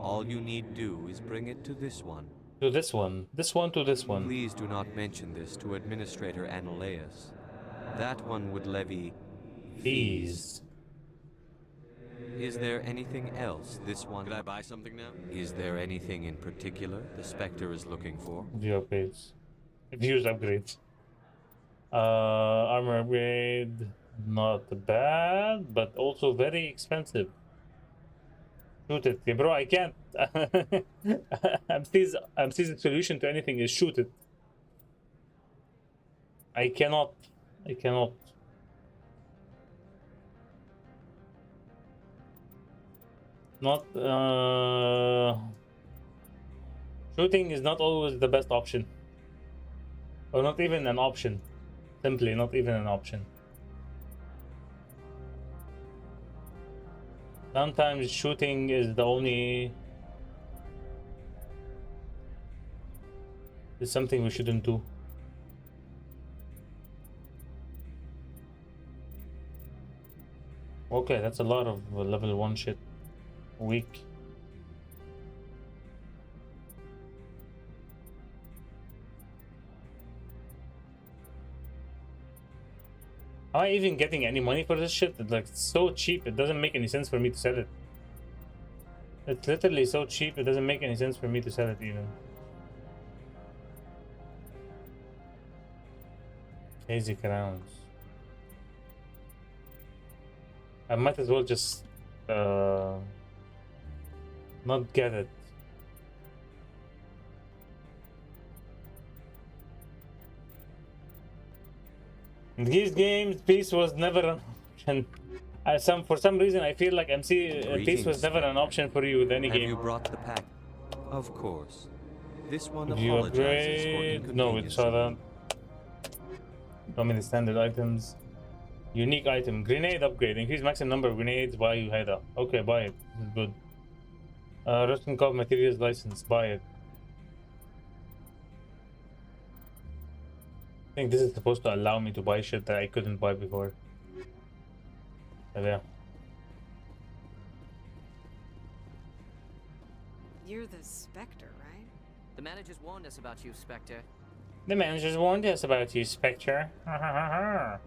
All you need do is bring it to this one. To this one. This one to this one. Please do not mention this to Administrator Analeas. That one would levy fees. Is there anything else this one... Could I buy something now? Is there anything in particular the Spectre is looking for? View upgrades. Views upgrades. Armor upgrade. Not bad, but also very expensive. Shoot it. Yeah, bro, I can't. Amstisi's solution to anything is shoot it. I cannot. Not, shooting is not always the best option. Or not even an option. Simply not even an option. Sometimes shooting is the only... It's something we shouldn't do. Okay, that's a lot of level 1 shit. week. Am I even getting any money for this shit? It's like so cheap. It doesn't make any sense for me to sell it. It's literally so cheap. It doesn't make any sense for me to sell it even. Crazy crowns. I might as well just not get it. In these games, peace was never an option. For some reason, I feel like MC peace was never an option for you with any game. Have you brought the pack? Of course. This one If you apologizes for upgrade, no, we inconvenience. saw that. How many standard items? Unique item, grenade upgrade, increase maximum number of grenades. Buy you head up. Okay, buy it. This is good. Russian Cop materials license. Buy it. I think this is supposed to allow me to buy shit that I couldn't buy before. So, yeah. You're the Spectre, right? The managers warned us about you, Spectre. The managers warned us about you, Spectre. I'm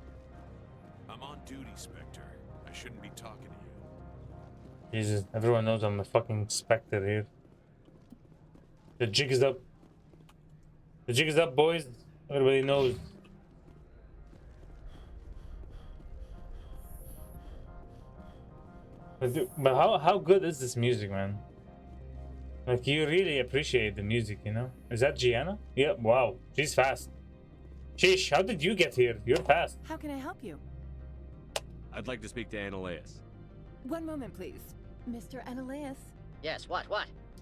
on duty, Spectre. I shouldn't be talking to you. Jesus, everyone knows I'm a fucking Spectre here. The jig is up. The jig is up, boys. Everybody knows. But how good is this music, man? Like, you really appreciate the music, you know? Is that Gianna? Yeah, wow. She's fast. Sheesh, how did you get here? You're fast. How can I help you? I'd like to speak to Annaleus. One moment, please. Mr. Annaleus. Yes, what?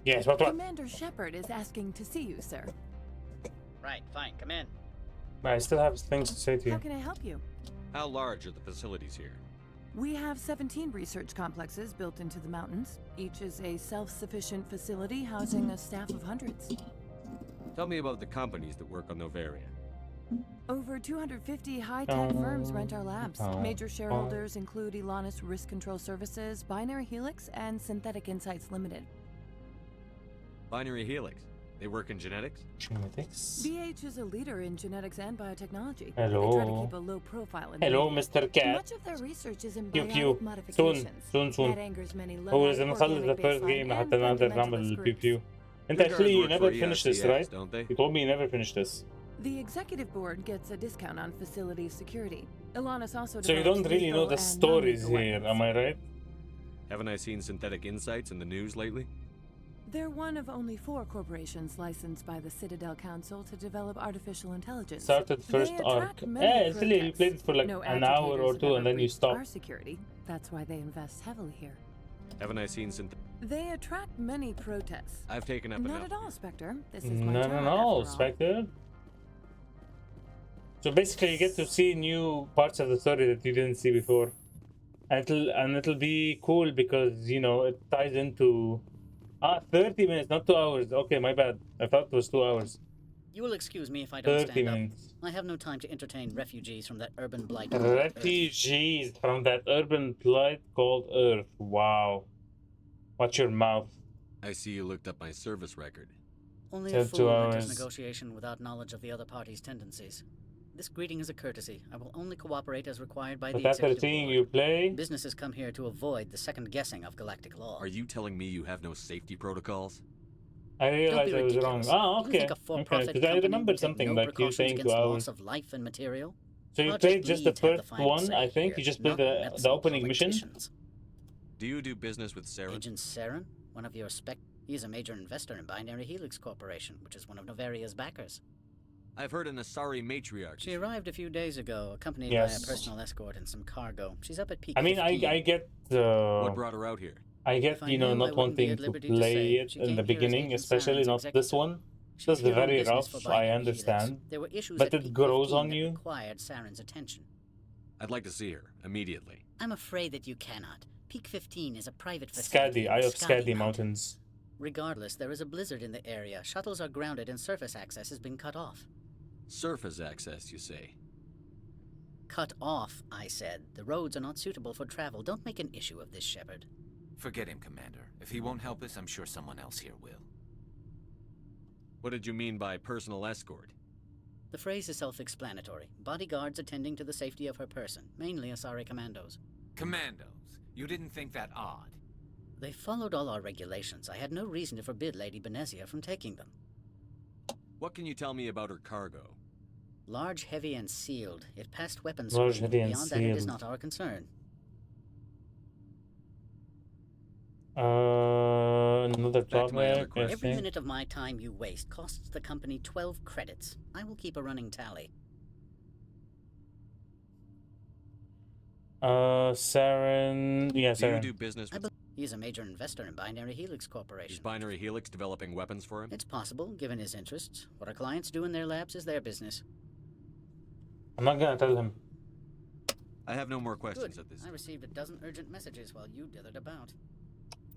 Yes, what? Commander Shepard is asking to see you, sir. Right, fine, come in. I still have things to say to you. How can I help you? How large are the facilities here? We have 17 research complexes built into the mountains. Each is a self-sufficient facility housing a staff of hundreds. Tell me about the companies that work on Novaria. Over 250 high-tech firms rent our labs. Major shareholders include Elanus Risk Control Services, Binary Helix, and Synthetic Insights Limited. Binary Helix. They work in genetics? Genetics? BH is a leader in genetics and biotechnology. Hello. They try to keep a low profile in Hello, media. Mr. Cat. Much of their research is in Pew biotic pew. modifications. soon. That angers many هو low إذا نخلص the first game لحتى نقدر نعمل البيو بيو. أنت actually you never finished this, right? You told me you never finished this. The executive board gets a discount on facility security. Elanus also So you don't really know the stories here, am I right? Haven't I seen Synthetic Insights in the news lately? They're one of only 4 corporations licensed by the Citadel Council to develop artificial intelligence. Started first arc. Silly, you played it for like an hour or two and then you stopped. Our security. That's why they invest heavily here. Haven't I seen Synthetic? They attract many protests. I've taken up Not enough. at all, Spectre. This is my job, No, Spectre. So basically, you get to see new parts of the story that you didn't see before, and it'll be cool because you know it ties into 30 minutes, not 2 hours. Okay, my bad. I thought it was 2 hours. You will excuse me if I don't 30 stand minutes. up. I have no time to entertain refugees from that urban blight. Refugees from that urban blight called Earth. Wow. Watch your mouth. I see you looked up my service record. Only a fool enters negotiation without knowledge of the other party's tendencies. This greeting is a courtesy. I will only cooperate as required by the executive seeing board. you play. Businesses come here to avoid the second guessing of galactic law. Are you telling me you have no safety protocols? I realized I was wrong. Oh, okay. You think a for-profit Because I company remembered would take something no like you precautions saying 2 against hours. loss of life and material? So you Project played just the Leads have the first final one, say I think. here, You just played not the opening mission. politicians. Do you do business with Saren? Agent Saren, one of your he is a major investor in Binary Helix Corporation, which is one of Novaria's backers. I've heard an Asari matriarch. She arrived a few days ago, accompanied by a personal escort and some cargo. She's up at peak. I mean, 15. I get What brought her out here? I get, you know, not wanting to play it in the beginning, especially not this one. This is very rough, I understand. There were issues but at it peak grows 15 on that you. required Saren's attention. I'd like to see her, immediately. I'm afraid that you cannot. Peak 15 is a private facility. Skadi, Eye of Skadi Mountains. Regardless, there is a blizzard in the area. Shuttles are grounded and surface access has been cut off. Surface access, you say? Cut off, I said. The roads are not suitable for travel. Don't make an issue of this, Shepard. Forget him, Commander. If he won't help us, I'm sure someone else here will. What did you mean by personal escort? The phrase is self-explanatory. Bodyguards attending to the safety of her person, mainly Asari commandos. Commandos? You didn't think that odd? They followed all our regulations. I had no reason to forbid Lady Benezia from taking them. What can you tell me about her cargo? Large, heavy, and sealed. It passed weapons Large, screening. heavy, and Beyond that, it is sealed. not our concern. Another Back to my other topic. I question. Every think. minute of my time you waste costs the company 12 credits. I will keep a running tally. Saren. Yeah, Do you Saren. do business with... He's a major investor in Binary Helix Is Corporation. Binary Helix developing weapons for him? It's possible, given his interests. What our clients do in their labs is their business. I'm not gonna tell him. I have no more questions Good. at this. I received a dozen urgent messages while you dithered about.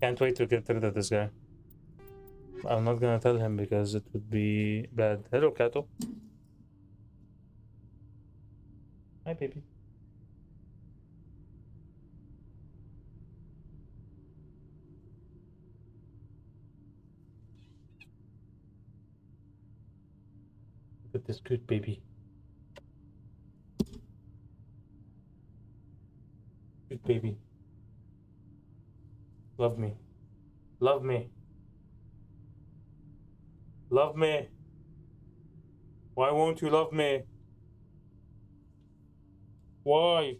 Can't wait to get rid of this guy. I'm not gonna tell him because it would be bad. Hello, Kato. Hi, baby. Look at this cute baby. Cute baby. Love me. Love me. Love me. Why won't you love me? Why?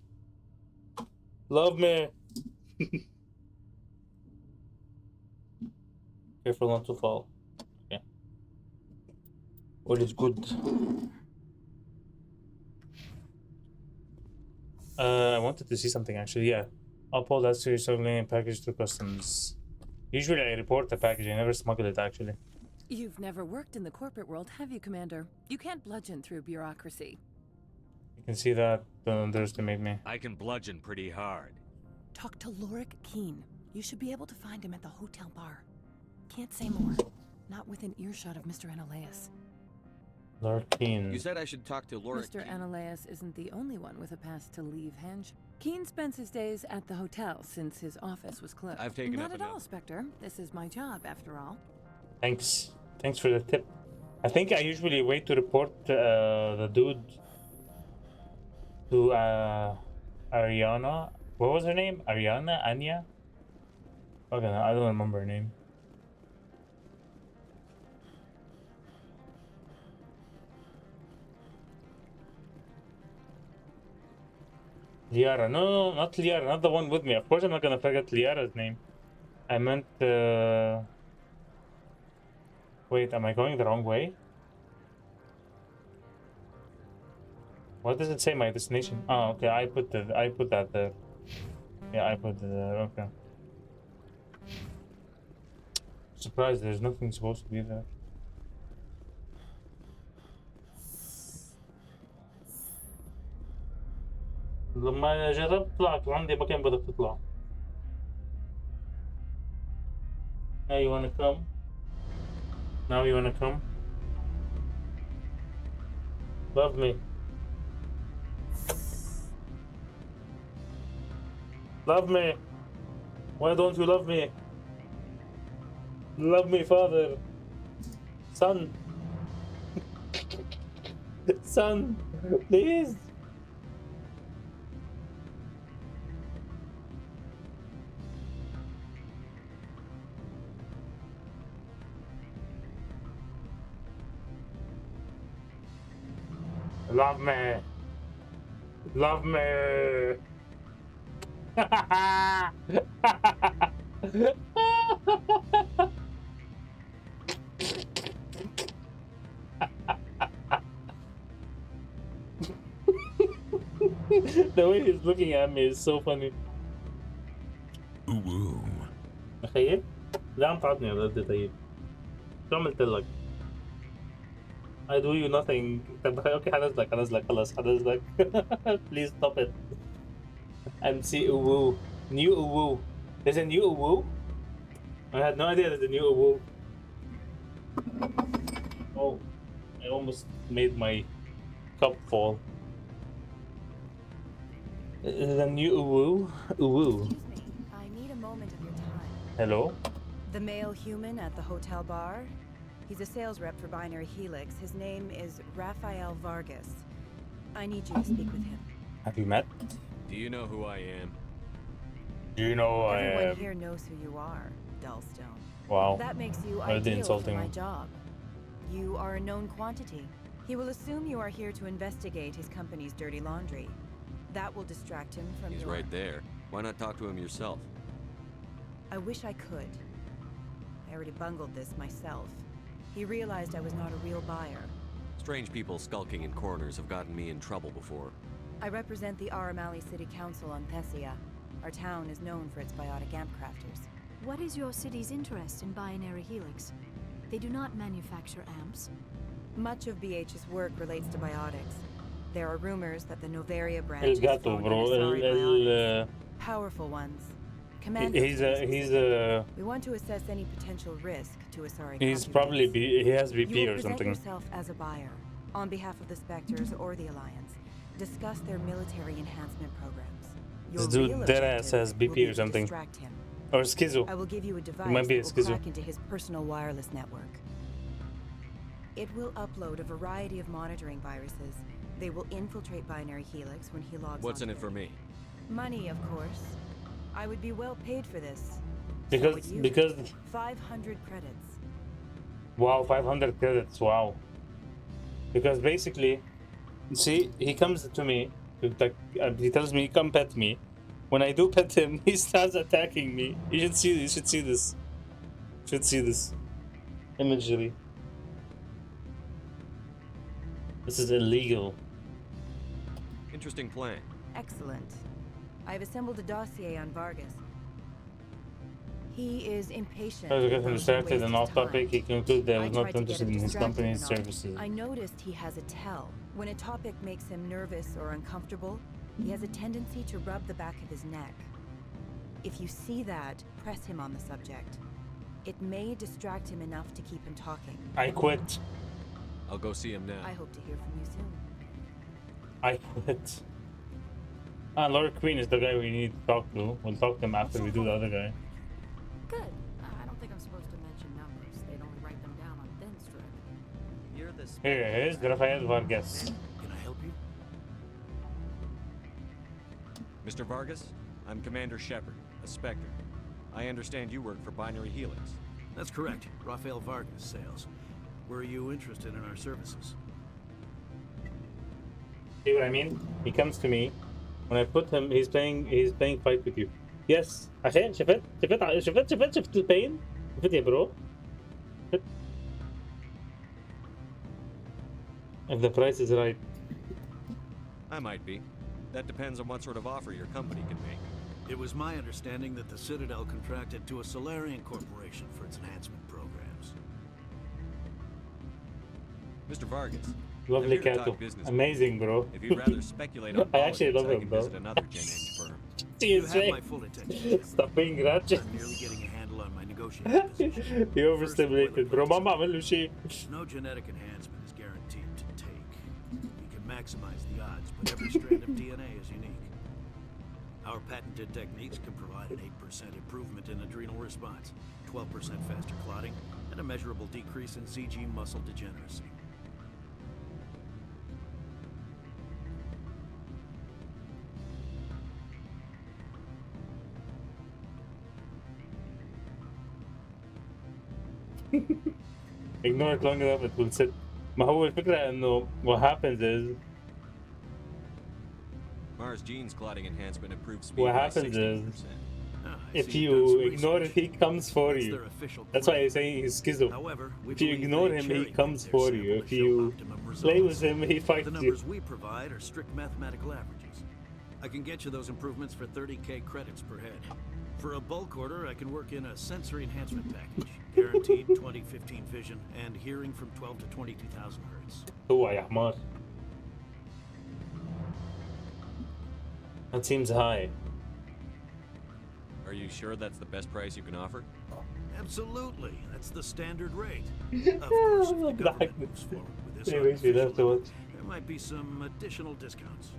Love me. Careful not to fall. Okay. All is good. I wanted to see something actually. Yeah. Uphold that series of package to customs. Usually I report the package, I never smuggle it actually. You've never worked in the corporate world, have you, Commander? You can't bludgeon through bureaucracy. You can see that, don't underestimate me. I can bludgeon pretty hard. Talk to Lorik Keen. You should be able to find him at the hotel bar. Can't say more. Not within earshot of Mr. Analaeus. Lord Keen. You said I should talk to Laura. Mr. Analaeus isn't the only one with a pass to leave Henge. Keen spends his days at the hotel since his office was closed. I've taken Not up at enough. all, Spectre. This is my job, after all. Thanks. Thanks for the tip. I think I usually wait to report the dude to Ariana. What was her name? Ariana? Anya? Okay, I don't remember her name. Liara. No, not Liara. Not the one with me. Of course I'm not gonna forget Liara's name. I meant... Wait, am I going the wrong way? What does it say my destination? Oh, okay, I put that there. Yeah, I put it there, okay. Surprised there's nothing supposed to be there. لما جربت طلعت وعندي مكان بدك تطلع. Now you wanna come? Now you wanna come? Love me. Love me. Why don't you love me? Love me, father. Son. Son, please. Love me. Love me. The way he's looking at me is so funny. Ooh. تخيل؟ لا عم تعطني يا ولدي طيب. شو عملت لك؟ I do you nothing. طب اوكي حنزلك خلاص حنزلك. Please stop it. MC Uwu. New Uwu. There's a new Uwu? I had no idea there's a new Uwu. Oh, I almost made my cup fall. Is it a new Uwu? Uwu. Excuse me, I need a moment of your time. Hello? The male human at the hotel bar? He's a sales rep for Binary Helix. His name is Rafael Vargas. I need you to speak with him. Have you met? Do you know who I am? Do you know who I am? Everyone here knows who you are, Dullstone. Wow. That makes you Already ideal for insulting my me. job. You are a known quantity. He will assume you are here to investigate his company's dirty laundry. That will distract him from He's your... right there. Why not talk to him yourself? I wish I could. I already bungled this myself. He realized I was not a real buyer. Strange people skulking in corners have gotten me in trouble before. I represent the Aramali City Council on Thessia. Our town is known for its biotic amp crafters. What is your city's interest in Binary Helix? They do not manufacture amps. Much of BH's work relates to biotics. There are rumors that the Novaria branch El is gato, formed bro. in Asari biotics. El, Powerful ones. he's a We want to assess any potential risk to Asari. he's probably he has BP you will or present something. yourself as a buyer on behalf of the Spectres or the Alliance. Discuss their military enhancement programs. This dude deadass has BP or something. Or schizo. I will give you a device It might be a that will schizo. crack into his personal wireless network. It will upload a variety of monitoring viruses. They will infiltrate Binary Helix when he logs What's in onto it for me? Money, of course. I would be well paid for this. Because 500 credits. wow, 500 credits, wow. Because basically, see, he comes to me, he tells me, come pet me. When I do pet him, he starts attacking me. You should see this. You should see this imagery. This is illegal. Interesting plan. Excellent. I've assembled a dossier on Vargas. He is impatient. As I got and distracted wastes and off his time. topic, he concluded that I was tried not to get interested him in his distracted company's and all. services. I noticed he has a tell. When a topic makes him nervous or uncomfortable, he has a tendency to rub the back of his neck. If you see that, press him on the subject. It may distract him enough to keep him talking. I quit. I'll go see him now. I hope to hear from you soon. I quit. Lord Queen is the guy we need to talk to. We'll talk to him after we do the other guy. Good. I don't think I'm supposed to mention numbers. They'd only write them down on thin strip. You're the Here is Rafael Vargas. Can I help you? Mr. Vargas, I'm Commander Shepard, a Spectre. I understand you work for Binary Helix. That's correct. Rafael Vargas, sales. Were you interested in our services? See what I mean? He comes to me. When I put him, he's playing fight with you. Yes. عشان شفت البين. شفت يا bro. شفت. If the price is right. I might be. That depends on what sort of offer your company can make. It was my understanding that the Citadel contracted to a Solarian corporation for its enhancement programs. Mr. Vargas, Lovely I'm here to Kato. talk business. Amazing, bro. If you'd rather speculate on I actually politics, love I him, can bro. visit another Gen Eng firm. See You his have face. my full attention. Stop being ratchet. I'm merely getting a handle on my negotiating position. He overstimulated, bro. ما بعمل له شيء. No genetic enhancement is guaranteed to take. We can maximize the odds, but every strand of DNA is unique. Our patented techniques can provide an 8% improvement in adrenal response, 12% faster clotting, and a measurable decrease in CG muscle degeneracy. Ignore it long enough, it will sit. ما هو الفكرة إنه what happens is Mars Gene's clotting enhancement improves speed what by happens 60%. is if you ignore it, he comes for That's you. their official That's why I claim. say he's schizo. However, we If you believe ignore they him, he cherry-pick comes their for sample you. to If show you optimum play results. with him, he The fights you. numbers we provide are strict mathematical averages. I can get you those improvements for 30k credits per head. For a bulk order, I can work in a sensory enhancement package. Guaranteed 20/15 vision and hearing from 12 to 22,000 hertz. هو يا حمار. That seems high. Are you sure that's the best price you can offer? Absolutely. That's the standard rate. Of course, if the government moves forward with this artificial, there might be some additional discounts.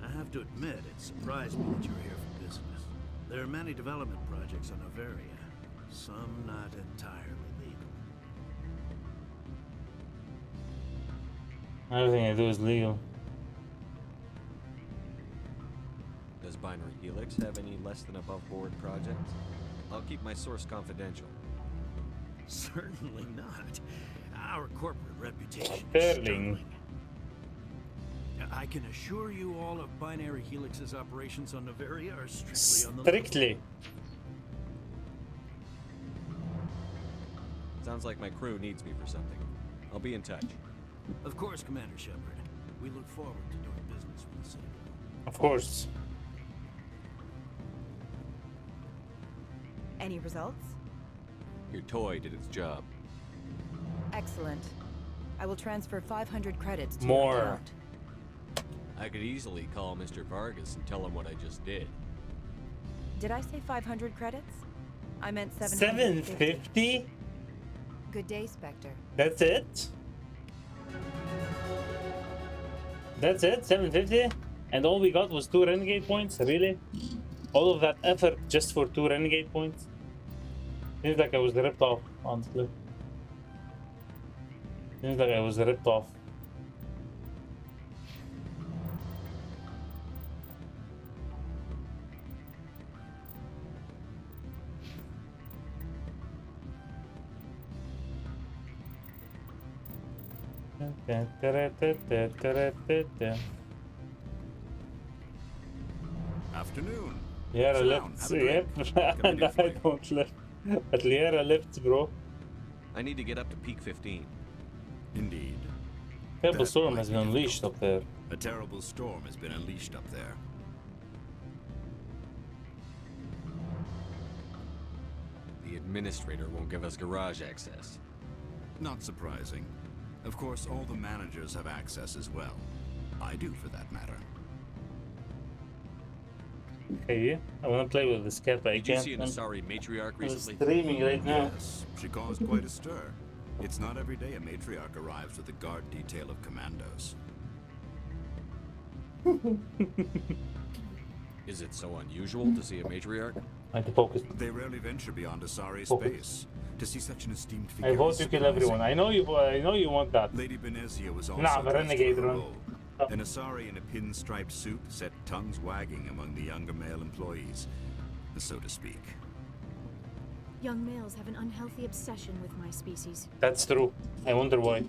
I have to admit, it surprised me that you're here for business. There are many development projects on Novaria. some not entirely legal. Everything I do is legal. Does Binary Helix have any less than above board projects? I'll keep my source confidential. Certainly not. Our corporate reputation Sterling. is sterling. I can assure you all of Binary Helix's operations on Noveria are strictly on the Strictly. Sounds like my crew needs me for something. I'll be in touch. Of course, Commander Shepard. We look forward to doing business with the Citadel. Of course. Any results? Your toy did its job. Excellent. I will transfer 500 credits to More. your account. I could easily call Mr. Vargas and tell him what I just did. Did I say 500 credits? I meant 750. 750? Good day, Spectre. That's it? That's it? 750? And all we got was 2 renegade points? Really? All of that effort just for 2 renegade points? Seems like I was ripped off, honestly. Seems like I was ripped off. Afternoon. Liara left. Yep, and I don't left. But Liara left, bro. I need to get up to peak 15. Indeed. Terrible storm has been unleashed up there. A terrible storm has been unleashed up there. The administrator won't give us garage access. Not surprising. Of course, all the managers have access as well. I do, for that matter. Hey, I want to play with this cat, but I Did you can't. see an Asari matriarch I'm recently? streaming right now. Yes, she caused quite a stir. It's not every day a matriarch arrives with a guard detail of commandos. Is it so unusual to see a matriarch? I have to focus. They rarely venture beyond Asari Focus. space. To see such an esteemed figure I vote is to kill surprising. everyone. I know you want that. Lady Benezia was also Nah, but dressed renegade for her run. role. An Asari in a pinstriped suit set tongues wagging among the younger male employees, so to speak. Young males have an unhealthy obsession with my species. That's true. I wonder why.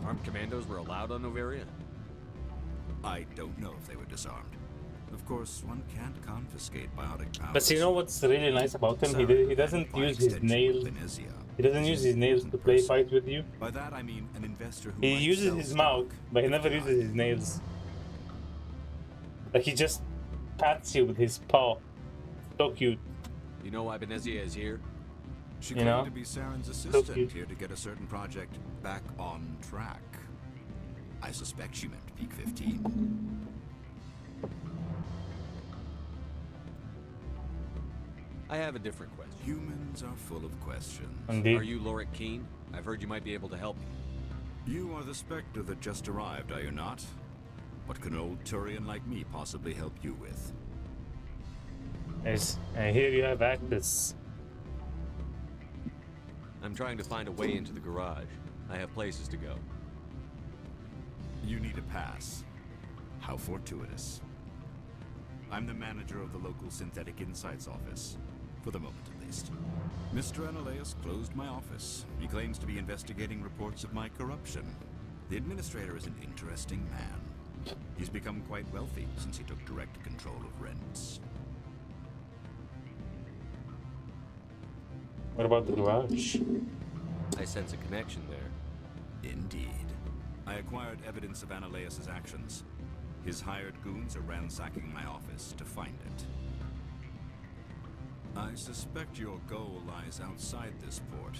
Armed commandos were allowed on Noveria? I don't know if they were disarmed. Of course, one can't confiscate biotic powers. But you know what's really nice about him? He doesn't use his nails. He doesn't use his nails to play fight with you. By that I mean an investor who He might uses sell his stock. mouth, but he never uses his nails. Like he just pats you with his paw. So cute. You know why Benezia is here? She You claimed know? to be Saren's So assistant cute. here to get a certain project back on track. I suspect she meant peak 15. I have a different question. Humans are full of questions. Indeed. Are you Lorik Keen? I've heard you might be able to help me. You are the Spectre that just arrived, are you not? What can an old Turian like me possibly help you with? Yes. And here you have access. I'm trying to find a way into the garage. I have places to go. You need a pass. How fortuitous. I'm the manager of the local Synthetic Insights office. For the moment, at least. Mr. Analeus closed my office. He claims to be investigating reports of my corruption. The administrator is an interesting man. He's become quite wealthy since he took direct control of rents. What about the garage? I sense a connection there. Indeed. I acquired evidence of Analeus's actions. His hired goons are ransacking my office to find it. I suspect your goal lies outside this port.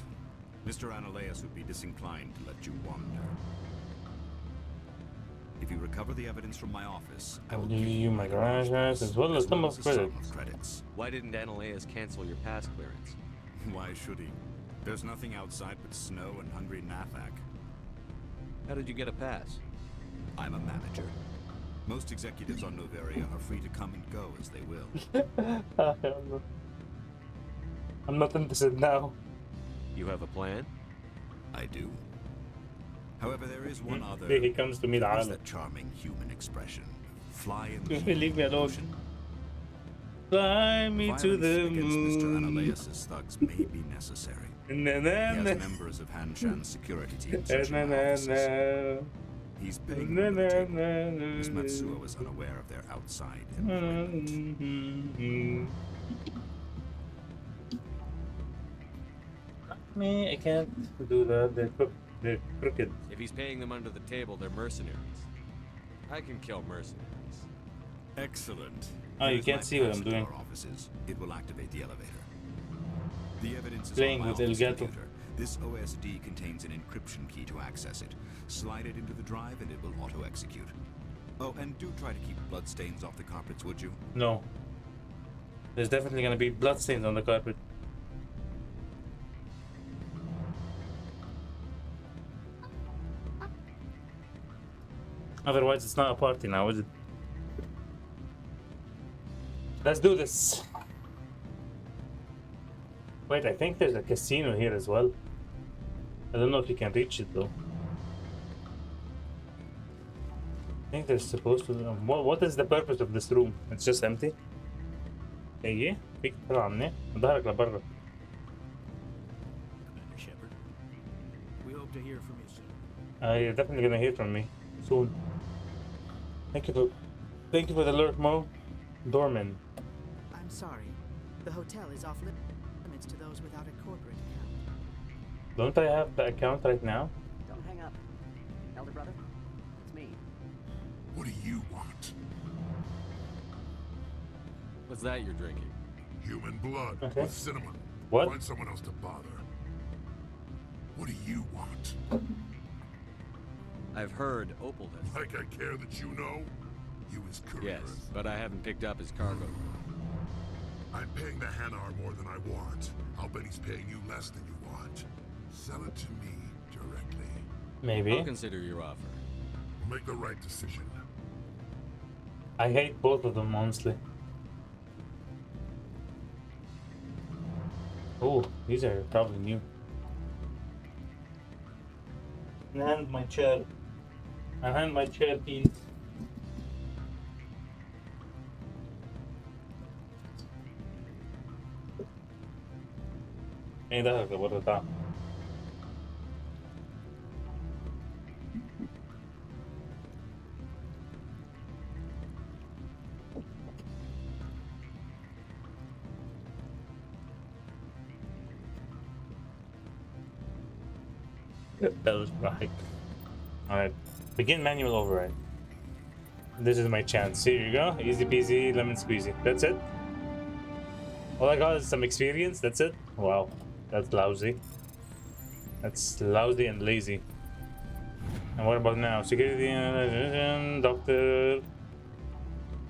Mr. Analeus would be disinclined to let you wander. If you recover the evidence from my office, I will give give you my garage pass as well as some of a sum credits. of credits. Why didn't Analeus cancel your pass clearance? Why should he? There's nothing outside but snow and hungry Nathak. How did you get a pass? I'm a manager. Most executives on Noveria are free to come and go as they will. I'm not interested now. You have a plan? I do. However, there is one other. Here he comes to me, What is Liara. that charming human expression? Fly in the Leave me alone. ocean. Fly me to Violence the against Mr. moon. Ananias' thugs may be necessary. Na, He na, has na. members of Hanshan's security team Na, searching na, my na, offices. na. He's paying Na, them under na, the table. na, na, Miss na. Matsuo was unaware of their outside employment. Me, I can't do that. They're crooked. If he's paying them under the table, they're mercenaries. I can kill mercenaries. Excellent. Oh, you Here's can't my see what pass I'm to doing. our offices. It will activate the elevator. The evidence is Playing on my with office Elgato. computer. This OSD contains an encryption key to access it. Slide it into the drive and it will auto-execute. Oh, and do try to keep bloodstains off the carpets, would you? No. There's definitely gonna be bloodstains on the carpet. Otherwise, it's not a party now, is it? Let's do this. Wait, I think there's a casino here as well. I don't know if you can reach it though. I think there's supposed to be. What is the purpose of this room? It's just empty. ايه فيك تطلع عني ظهرك لبرا. Commander Shepard, we hope to hear from you soon. You're definitely gonna hear from me soon. Thank you for the alert, Mo. Dorman. I'm sorry. The hotel is off limits to those without a corporate account. Don't I have the account right now? Don't hang up. Elder brother, it's me. What do you want? What's that you're drinking? Human blood Okay. with cinnamon. What? Find someone else to bother. What do you want? I've heard Opal does. Like I care that you know? You his courier. Yes, but I haven't picked up his cargo. I'm paying the Hanar more than I want. I'll bet he's paying you less than you want. Sell it to me directly. Maybe. I'll consider your offer. We'll make the right decision. I hate both of them, honestly. Oh, these are probably new. And my chair. And my chair keys. ايه ده بره تعال. That was right. Alright. Begin manual override. This is my chance. Here you go. Easy peasy, lemon squeezy. That's it. All I got is some experience. That's it. Wow. That's lousy. That's lousy and lazy. And what about now? Security, doctor.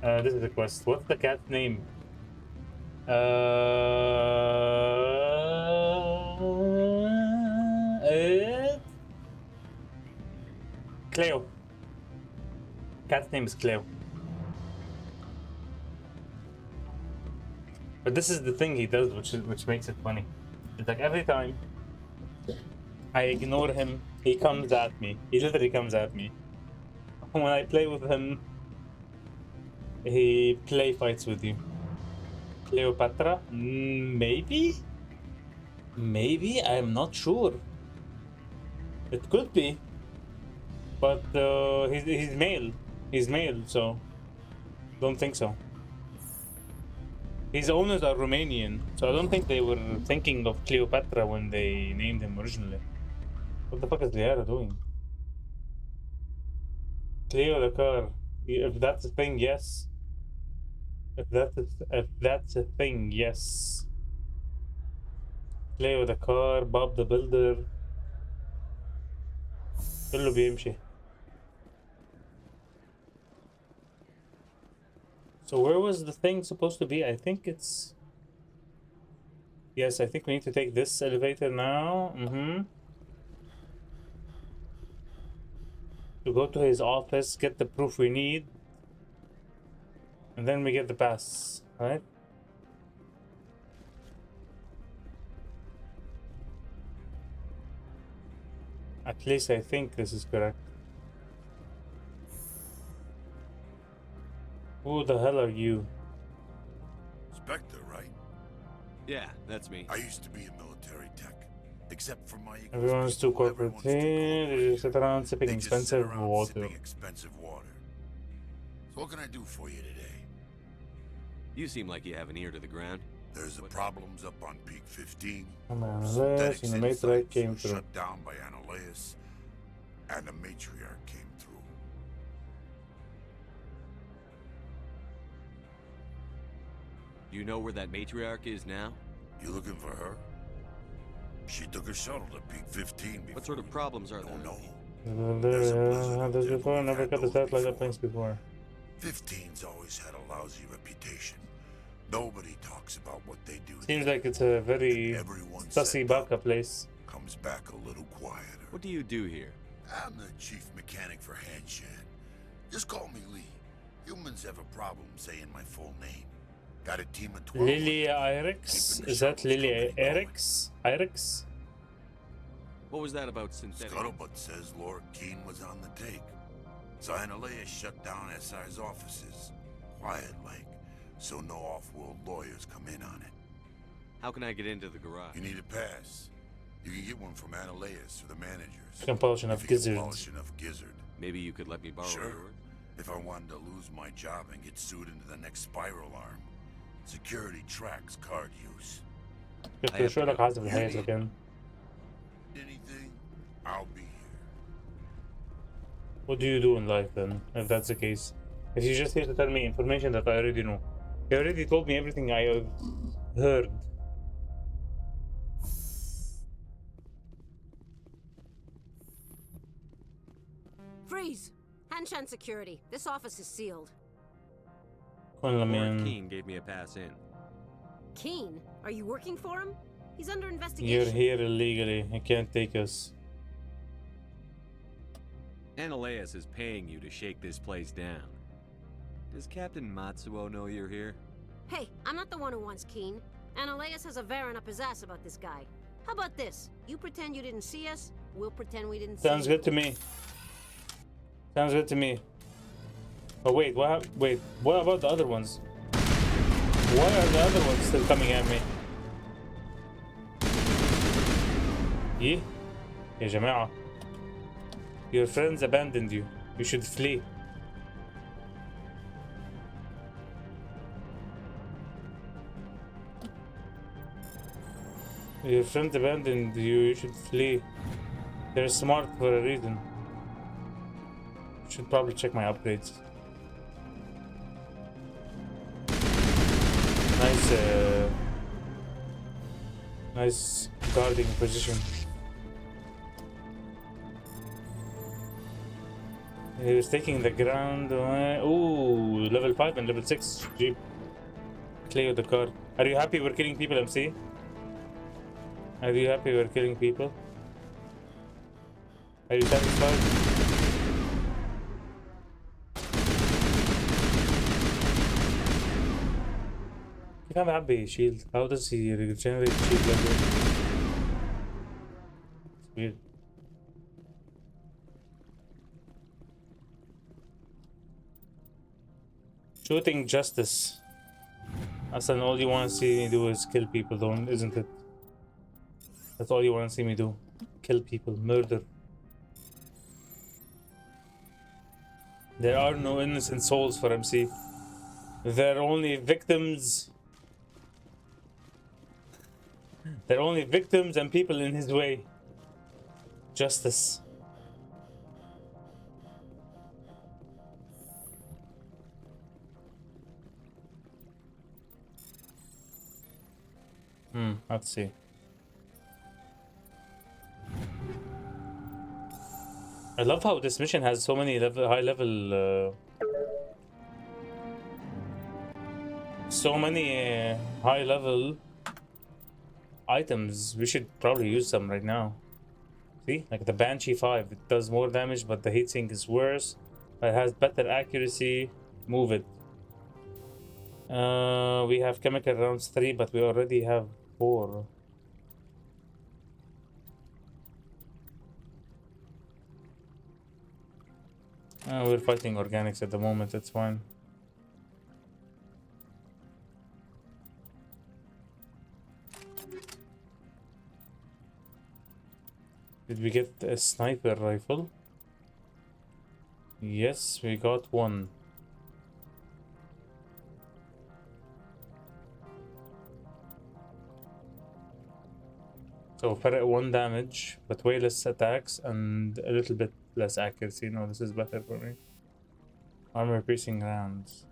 This is a quest. What's the cat's name? Cleo. Cat's name is Cleo. But this is the thing he does, which makes it funny. It's like every time I ignore him, he comes at me. He literally comes at me. When I play with him, he play fights with you. Cleopatra? Maybe? Maybe? I'm not sure. It could be. But he's male. He's male, so don't think so. His owners are Romanian, so I don't think they were thinking of Cleopatra when they named him originally. What the fuck is Liara doing? Cleo the car. If that's a thing, yes. If that's a thing, yes. Cleo the car, Bob the builder. كله بيمشي. So where was the thing supposed to be? I think it's... Yes, I think we need to take this elevator now. To go to his office, get the proof we need. And then we get the pass, right? At least I think this is correct. Who the hell are you? Spectre, right? Yeah, that's me. I used to be a military tech. Except for my equals Everyone's too people, corporate. everyone's too Hey, they just sit around sipping They just sit expensive around water. sipping expensive water. So what can I do for you today? You seem like you have an ear to the ground. There's the problems up on Peak 15. Come on, Synthetic unless, you know, Matrix came were through. shut down by Analeus, and the Matriarch came through. Do you know where that matriarch is now? You looking for her? She took a shuttle to Peak 15 before. What sort of problems are there? No. Had this before, never got the satellite uplinks before. 15's always had a lousy reputation. Nobody talks about what they do. Seems like it's a very sussy baka place. Comes back a little quieter. What do you do here? I'm the chief mechanic for Hanshan. Just call me Lee. Humans have a problem saying my full name. Got a team of 12. Lily Irix? Is that Lily Irix? Irix? What was that about synthetic? Scuttlebutt says Lord Keene was on the take. So Analea shut down SI's offices. Quiet like, so no off-world lawyers come in on it. How can I get into the garage? You need a pass. You can get one from Analeus or the managers. Compulsion of Gizzard. Compulsion of Gizzard. Maybe you could let me borrow Sure. yours? If I wanted to lose my job and get sued into the next spiral arm. Security tracks card use. كنت شو لك عازم الحياة لكن Anything, I'll be here. what do you do in life then, if that's the case? If you're just here to tell me information that I already know. You already told me everything I heard. Freeze! Hanshan security. This office is sealed. Well, I Lord mean, Keene gave me a pass in. Keene? Are you working for him? He's under you're investigation. here illegally. You can't take us. Analeus is paying you to shake this place down. Does Captain Matsuo know you're here? Hey, I'm not the one who wants Keene. Analeus has a Varen up his ass about this guy. How about this? You pretend you didn't see us, we'll pretend we didn't see Sounds you. good to me. Sounds good to me. Oh wait, wait, what about the other ones? Why are the other ones still coming at me? Yeah? يا جماعة. Your friends abandoned you. You should flee. Your friends abandoned you. You should flee. They're smart for a reason. Should probably check my upgrades. Nice guarding position. He was taking the ground away. Ooh, level 5 and level 6 Jeep. Clear the car. Are you happy we're killing people, MC? Are you happy we're killing people? Are you satisfied? كيف عم يعبي shield? How does he regenerate shield like that? It's weird. Shooting justice. Aslan, all you want to see me do is kill people, don't, isn't it? That's all you want to see me do. Kill people, murder. There are no innocent souls for MC. They're only victims. They're only victims and people in his way. Justice. Let's see. I love how this mission has so many high level items. We should probably use some right now. See, like the Banshee 5, it does more damage, but the heatsink is worse. But it has better accuracy. Move it. We have chemical rounds 3, but we already have 4. We're fighting organics at the moment, that's fine. Did we get a sniper rifle? Yes, we got one. So for 1 damage, but way less attacks and a little bit less accuracy. No, this is better for me. Armor piercing rounds.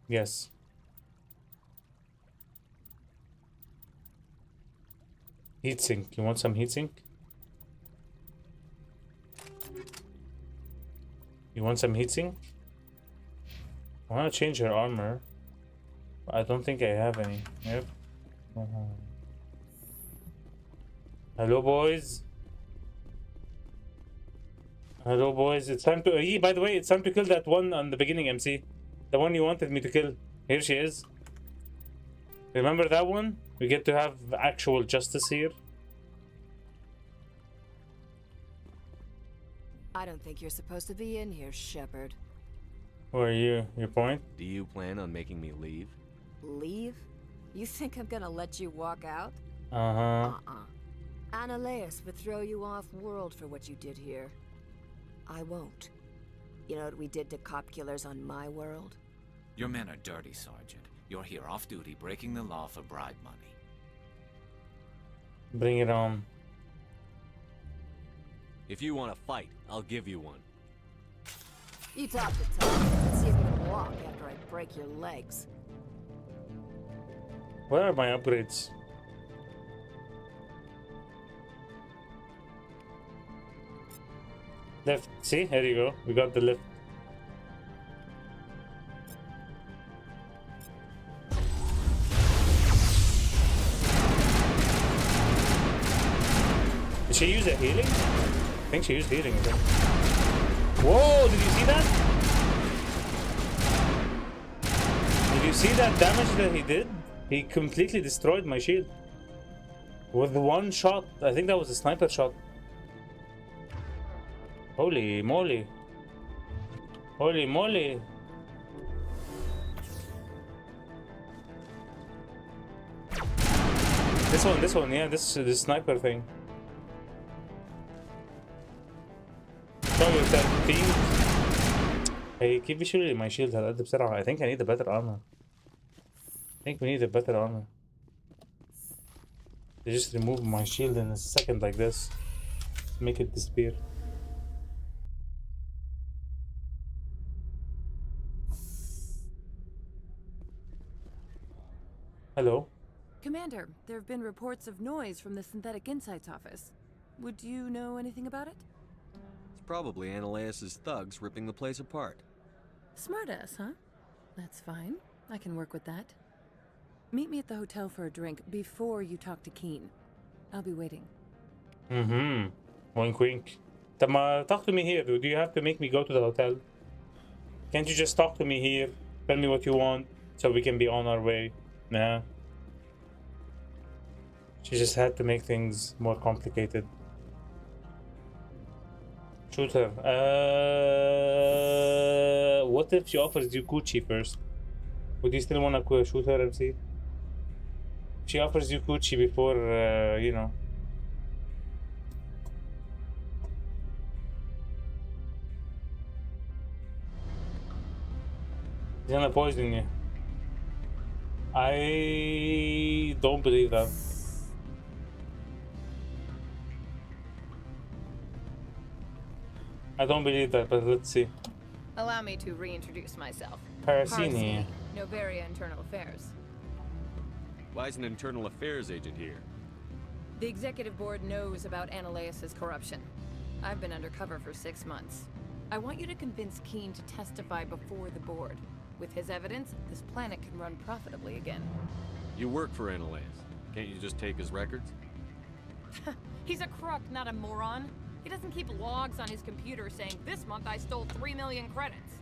Yes. Heatsink. You want some heatsink? You want some heatsink? I want to change her armor. But I don't think I have any. Yep. Hello, boys. Hello, boys. It's time to... by the way, it's time to kill that one on the beginning, MC. The one you wanted me to kill. Here she is. Remember that one? We get to have actual justice here. I don't think you're supposed to be in here, Shepard. Who are you? Your point? Do you plan on making me leave? Leave? You think I'm gonna let you walk out? Uh-huh. Ananias would throw you off world for what you did here. I won't. You know what we did to cop killers on my world? Your men are dirty, Sergeant. You're here off duty, breaking the law for bribe money. Bring it on. If you want to fight, I'll give you one. You talk the talk. Let's see if you can walk after I break your legs. Where are my upgrades? Left. See? Here you go. We got the lift. Did she use a healing? I think she used healing again. Whoa, did you see that? Did you see that damage that he did? He completely destroyed my shield. With one shot. I think that was a sniper shot. Holy moly. Holy moly. This one, yeah, this sniper thing. Hey, keep visually my shield هالقد بسرعة. I think I need a better armor. I think we need a better armor. They just remove my shield in a second like this. Make it disappear. Hello. Commander, there have been reports of noise from the Synthetic Insights office. Would you know anything about it? It's probably Ananias' thugs ripping the place apart. Smartass, huh? That's fine. I can work with that. Meet me at the hotel for a drink before you talk to Keen. I'll be waiting. Mm-hmm. Wink wink. Talk to me here. Do you have to make me go to the hotel? Can't you just talk to me here? Tell me what you want so we can be on our way. Nah. She just had to make things more complicated. Shooter. What if she offers you Gucci first? Would you still want to shoot her, MC? If she offers you Gucci before, you know. He's gonna poison you. I don't believe that. I don't believe that, but let's see. Allow me to reintroduce myself. Parasini. Novaria Internal Affairs. Why is an internal affairs agent here? The executive board knows about Ananias' corruption. I've been undercover for 6 months. I want you to convince Keen to testify before the board. With his evidence, this planet can run profitably again. You work for Ananias. Can't you just take his records? He's a crook, not a moron. He doesn't keep logs on his computer saying, this month I stole 3 million credits.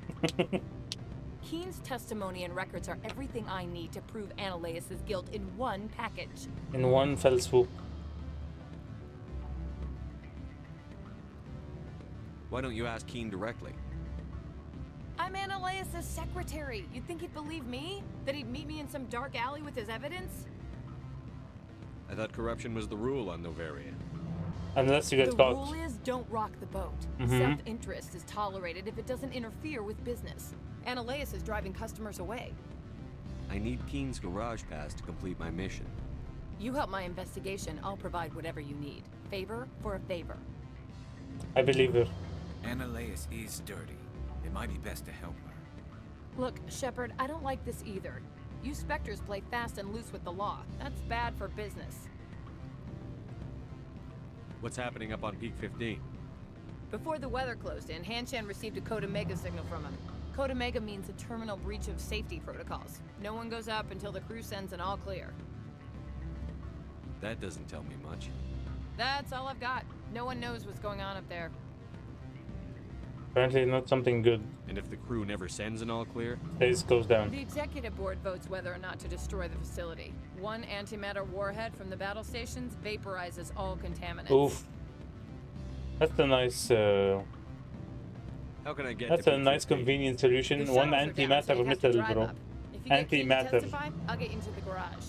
Keen's testimony and records are everything I need to prove Ananias' guilt in one package. In one fell swoop. Why don't you ask Keen directly? I'm Ananias' secretary. You'd think he'd believe me? That he'd meet me in some dark alley with his evidence? I thought corruption was the rule on Novaria. Unless you get caught. The rule is don't rock the boat. Mm-hmm. Self-interest is tolerated if it doesn't interfere with business. Ananias is driving customers away. I need Keen's garage pass to complete my mission. You help my investigation, I'll provide whatever you need. Favor for a favor. I believe her. Ananias is dirty. It might be best to help her. Look, Shepard, I don't like this either. You Spectres play fast and loose with the law. That's bad for business. What's happening up on Peak 15? Before the weather closed in, Hanshan received a Code Omega signal from him. Code Omega means a terminal breach of safety protocols. No one goes up until the crew sends an all clear. That doesn't tell me much. That's all I've got. No one knows what's going on up there. Apparently not something good. And if the crew never sends an all clear? Stays closed down. The executive board votes whether or not to destroy the facility. One antimatter warhead from the battle stations vaporizes all contaminants. Oof. That's a nice How can I get that's to a Peak nice 15? convenient solution. The One shuttles are down, so antimatter you'd have to missile, drive bro. up. If you get Keen to Antimatter. testify, I'll get you into the garage.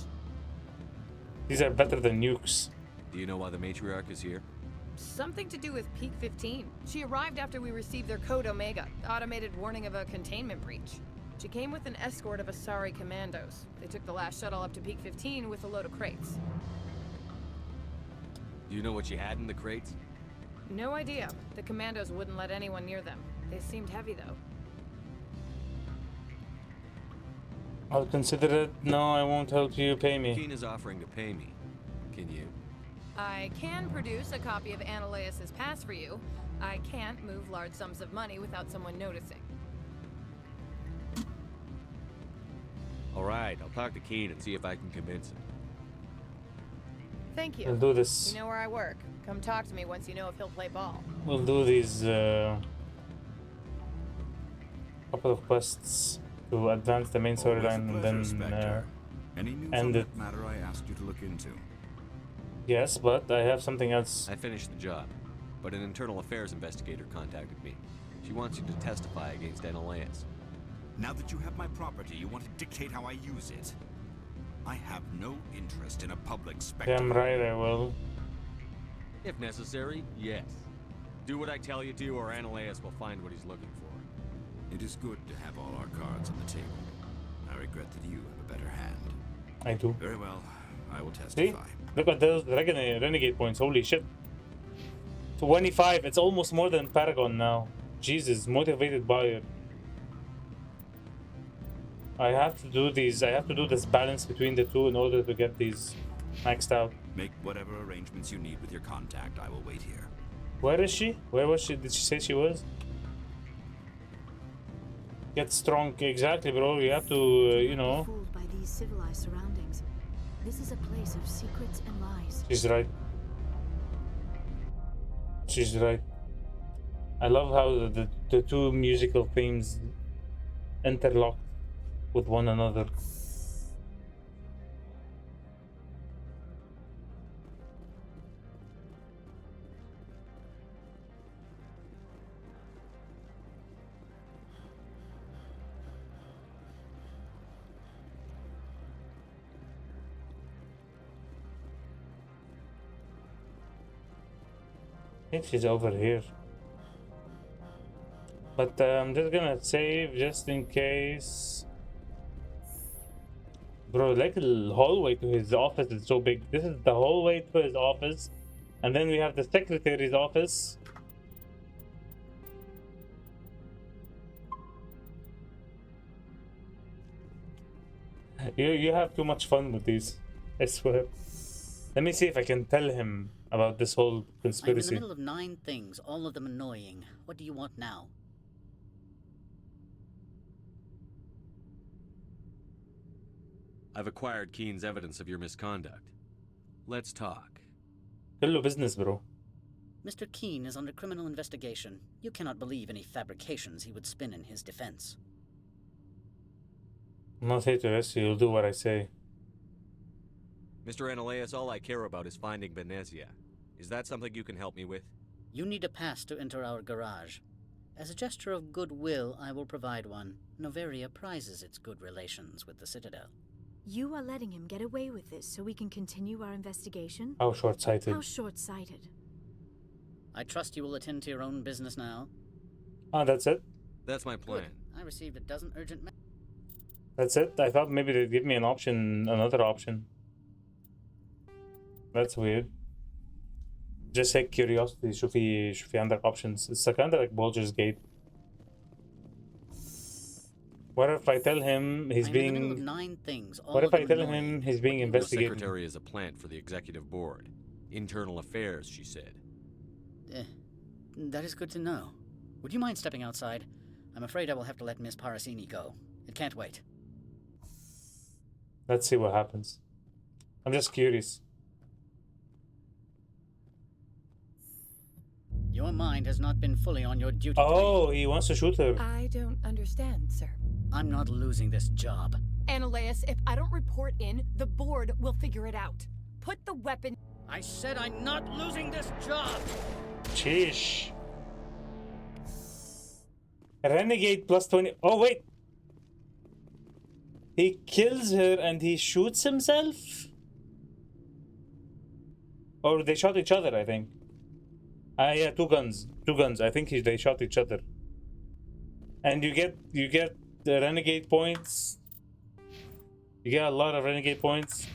These are better than nukes. Do you know why the matriarch is here? Something to do with Peak 15. She arrived after we received their Code Omega, automated warning of a containment breach. She came with an escort of Asari commandos. They took the last shuttle up to Peak 15 with a load of crates. Do you know what she had in the crates? No idea. The commandos wouldn't let anyone near them. They seemed heavy, though. I'll consider it. No, I won't help you. Pay me. Keen is offering to pay me. Can you? I can produce a copy of Ananias' pass for you. I can't move large sums of money without someone noticing. All right, I'll talk to Keen and see if I can convince him. Thank you. We'll do this. You know where I work. Come talk to me once you know if he'll play ball. We'll do these couple of quests to advance the main storyline and then Any news end on it. that matter I asked you to look into? Yes, but I have something else. I finished the job, but an internal affairs investigator contacted me. She wants you to testify against Ananias. Now that you have my property, you want to dictate how I use it. I have no interest in a public spectacle. Damn right I will. If necessary, yes. Do what I tell you to, or Ananias will find what he's looking for. It is good to have all our cards on the table. I regret that you have a better hand. I do. Very well, I will See? testify. Look at those renegade points. Holy shit. 25. It's almost more than Paragon now. Jesus, motivated buyer. I have to do these. I have to do this balance between the two in order to get these maxed out. Make whatever arrangements you need with your contact. I will wait here. Where is she? Where was she? Did she say she was? Get strong. Exactly, bro. You have to, you know. Fooled by these civilized surroundings. This is a place of secrets and lies. She's right. She's right. I love how the two musical themes interlock with one another. I think she's over here. But I'm just gonna save just in case. Bro, like the hallway to his office is so big. This is the hallway to his office. And then we have the secretary's office. You have too much fun with these, I swear. Let me see if I can tell him about this whole I'm in the conspiracy. middle of 9 things, all of them annoying. What do you want now? I've acquired Keen's evidence of your misconduct. Let's talk. Hello business, bro. Mr. Keene is under criminal investigation. You cannot believe any fabrications he would spin in his defense. I'm not here to arrest you. You'll do what I say. Mr. Ananias, all I care about is finding Venezia. Is that something you can help me with? You need a pass to enter our garage. As a gesture of goodwill, I will provide one. Noveria prizes its good relations with the Citadel. You are letting him get away with this so we can continue our investigation? How short-sighted. How short-sighted. I trust you will attend to your own business now. Oh, that's it? That's my plan. Good. I received a dozen urgent That's it? I thought maybe they'd give me an option, another option. That's weird. Just like curiosity, شوف في عندك options. It's kind of like Baldur's Gate. What if I tell him he's being... in the middle of 9 things, all what if of I them tell annoying. him he's being The investigated? secretary is a plant for the executive board. Internal affairs, she said. That is good to know. Would you mind stepping outside? I'm afraid I will have to let Miss Parasini go. It can't wait. Let's see what happens. I'm just curious. Your mind has not been fully on your duty. Oh, he wants to shoot her. I don't understand, sir. I'm not losing this job. Ananias, if I don't report in, the board will figure it out. Put the weapon... I said I'm not losing this job! Sheesh. Renegade plus 20. Oh, wait. He kills her and he shoots himself? Or they shot each other, I think. Yeah, two guns. Two guns. I think they shot each other. And you get the renegade points. You get a lot of renegade points.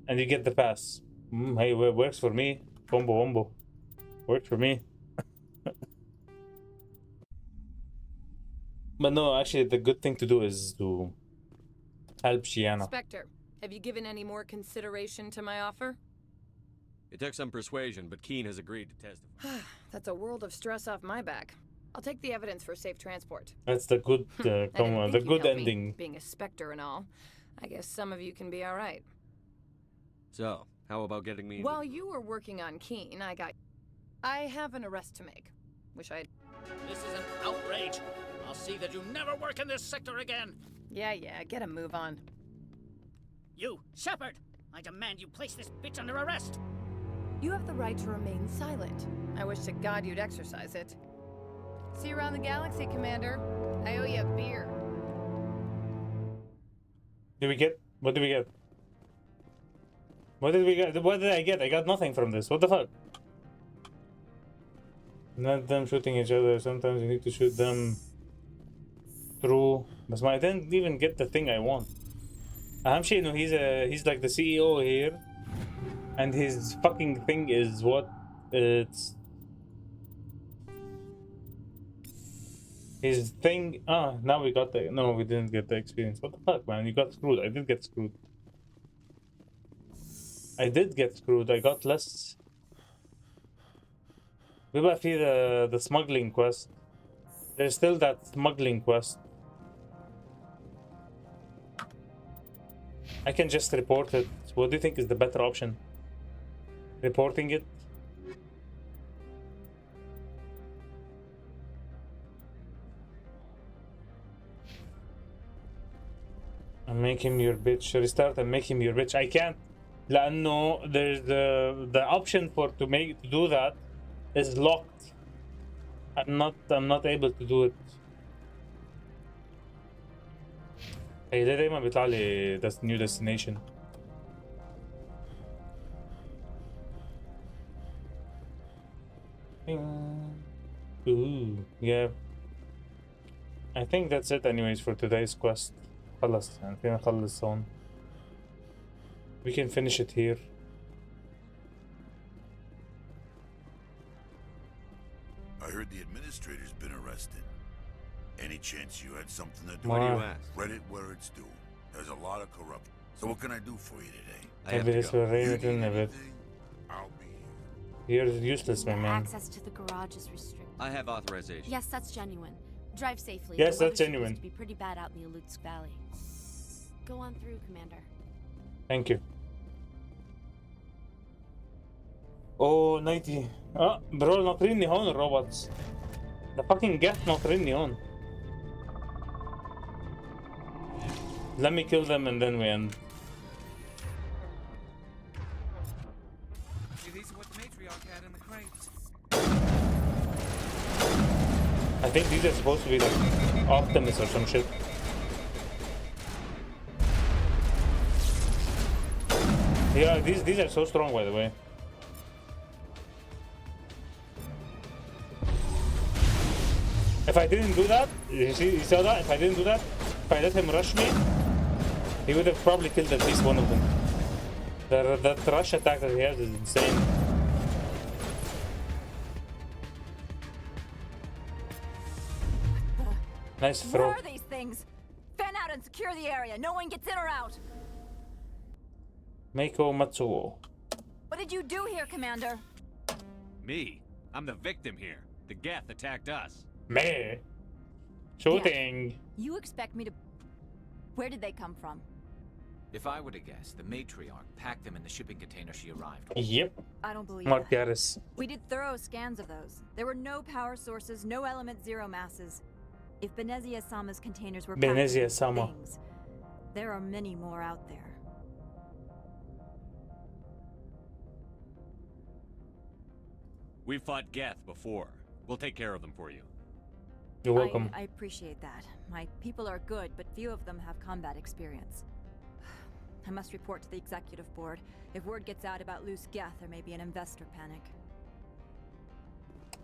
And you get the pass. Hey, it works for me. Combo wombo. Worked for me. But no, actually, the good thing to do is to help Shiana. Inspector, have you given any more consideration to my offer? It took some persuasion, but Keene has agreed to testify. That's a world of stress off my back. I'll take the evidence for safe transport. That's the good, the good ending. Being a specter and all, I guess some of you can be all right. So, how about getting me... While you were working on Keene, I have an arrest to make. Wish I'd... This is an outrage. I'll see that you never work in this sector again. Yeah, get a move on. You, Shepard! I demand you place this bitch under arrest! You have the right to remain silent. I wish to God you'd exercise it. See you around the galaxy, Commander. I owe you a beer. Did we get... What did we get? What did we get? What did I get? I got nothing from this. What the fuck? Not them shooting each other. Sometimes you need to shoot them through. But I didn't even get the thing I want. I'm sure, you know, he's like the CEO here. And his fucking thing is what? It's... His thing... Ah, now we got the... No, we didn't get the experience. What the fuck, man? You got screwed. I did get screwed. I did get screwed. I got less. We might see the smuggling quest. There's still that smuggling quest. I can just report it. What do you think is the better option? Reporting it? And make him your bitch. Restart and make him your bitch. I can't. لأنه there's the option for to do that is locked. I'm not able to do it. Hey, ليه دايما بيطلع لي that's new destination. Ooh, yeah. I think that's it anyways for today's quest. خلص يعني فينا نخلص هون. We can finish it here. I heard the administrator's been arrested. Any chance you had something to do? Why do you ask? Reddit where it's due. There's a lot of corruption. So what can I do for you today? I have to go. I'll be You're useless, my man. Access to the garage is restricted. I have authorization. Yes, that's genuine. Drive safely. Yes, The that's weather's genuine. supposed to be pretty bad out in the Alutsk Valley. Go on through, Commander. Thank you. Oh 90. برو ناطريني هون الروبوتس. The fucking gas ناطريني هون. Let me kill them and then we end. See, these are what the matriarch had in the crates. I think these are supposed to be like Optimus or some shit. Yeah, these are so strong, by the way. If I didn't do that, you saw that? If I didn't do that, if I let him rush me, he would have probably killed at least one of them. That rush attack that he has is insane. Nice throw. Where are these things? Fan out and secure the area. No one gets in or out. Meiko Matsuo. What did you do here, Commander? Me? I'm the victim here. The Geth attacked us. Me? Shooting. Yeah. You expect me to... Where did they come from? If I were to guess, the matriarch packed them in the shipping container she arrived with. Yep. I don't believe Mark that. Gaddis. We did thorough scans of those. There were no power sources, no element zero masses. If Benezia-sama's containers were packed with Benezia-sama. things, there are many more out there. We've fought Geth before. We'll take care of them for you. You're welcome. I appreciate that. My people are good, but few of them have combat experience. I must report to the executive board. If word gets out about loose Geth, there may be an investor panic.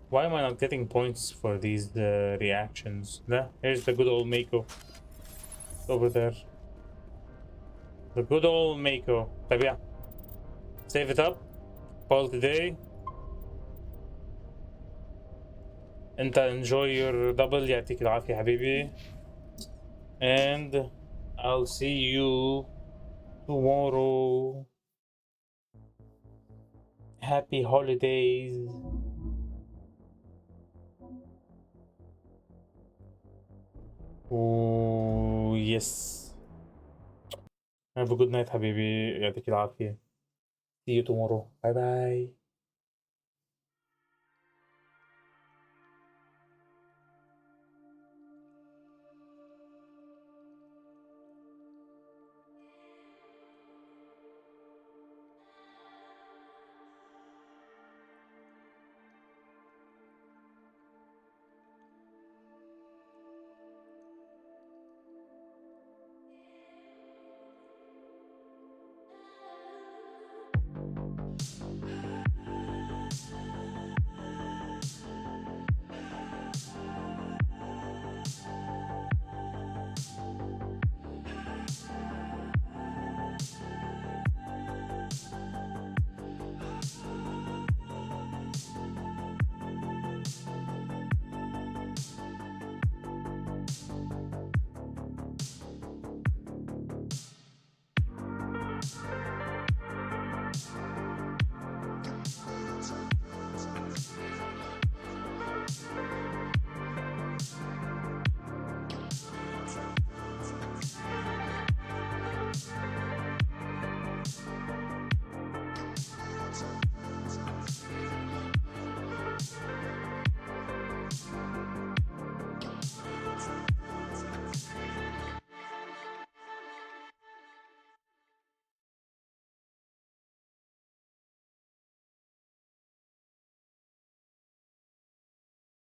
Why am I not getting points for these reactions? Nah, here's the good old Mako. Over there. The good old Mako. طيب yeah. Save it up. Call today. انت enjoy your double. يعطيك العافية حبيبي. And I'll see you tomorrow. Happy holidays. Oh yes. Have a good night حبيبي. يعطيك العافية. See you tomorrow. Bye bye.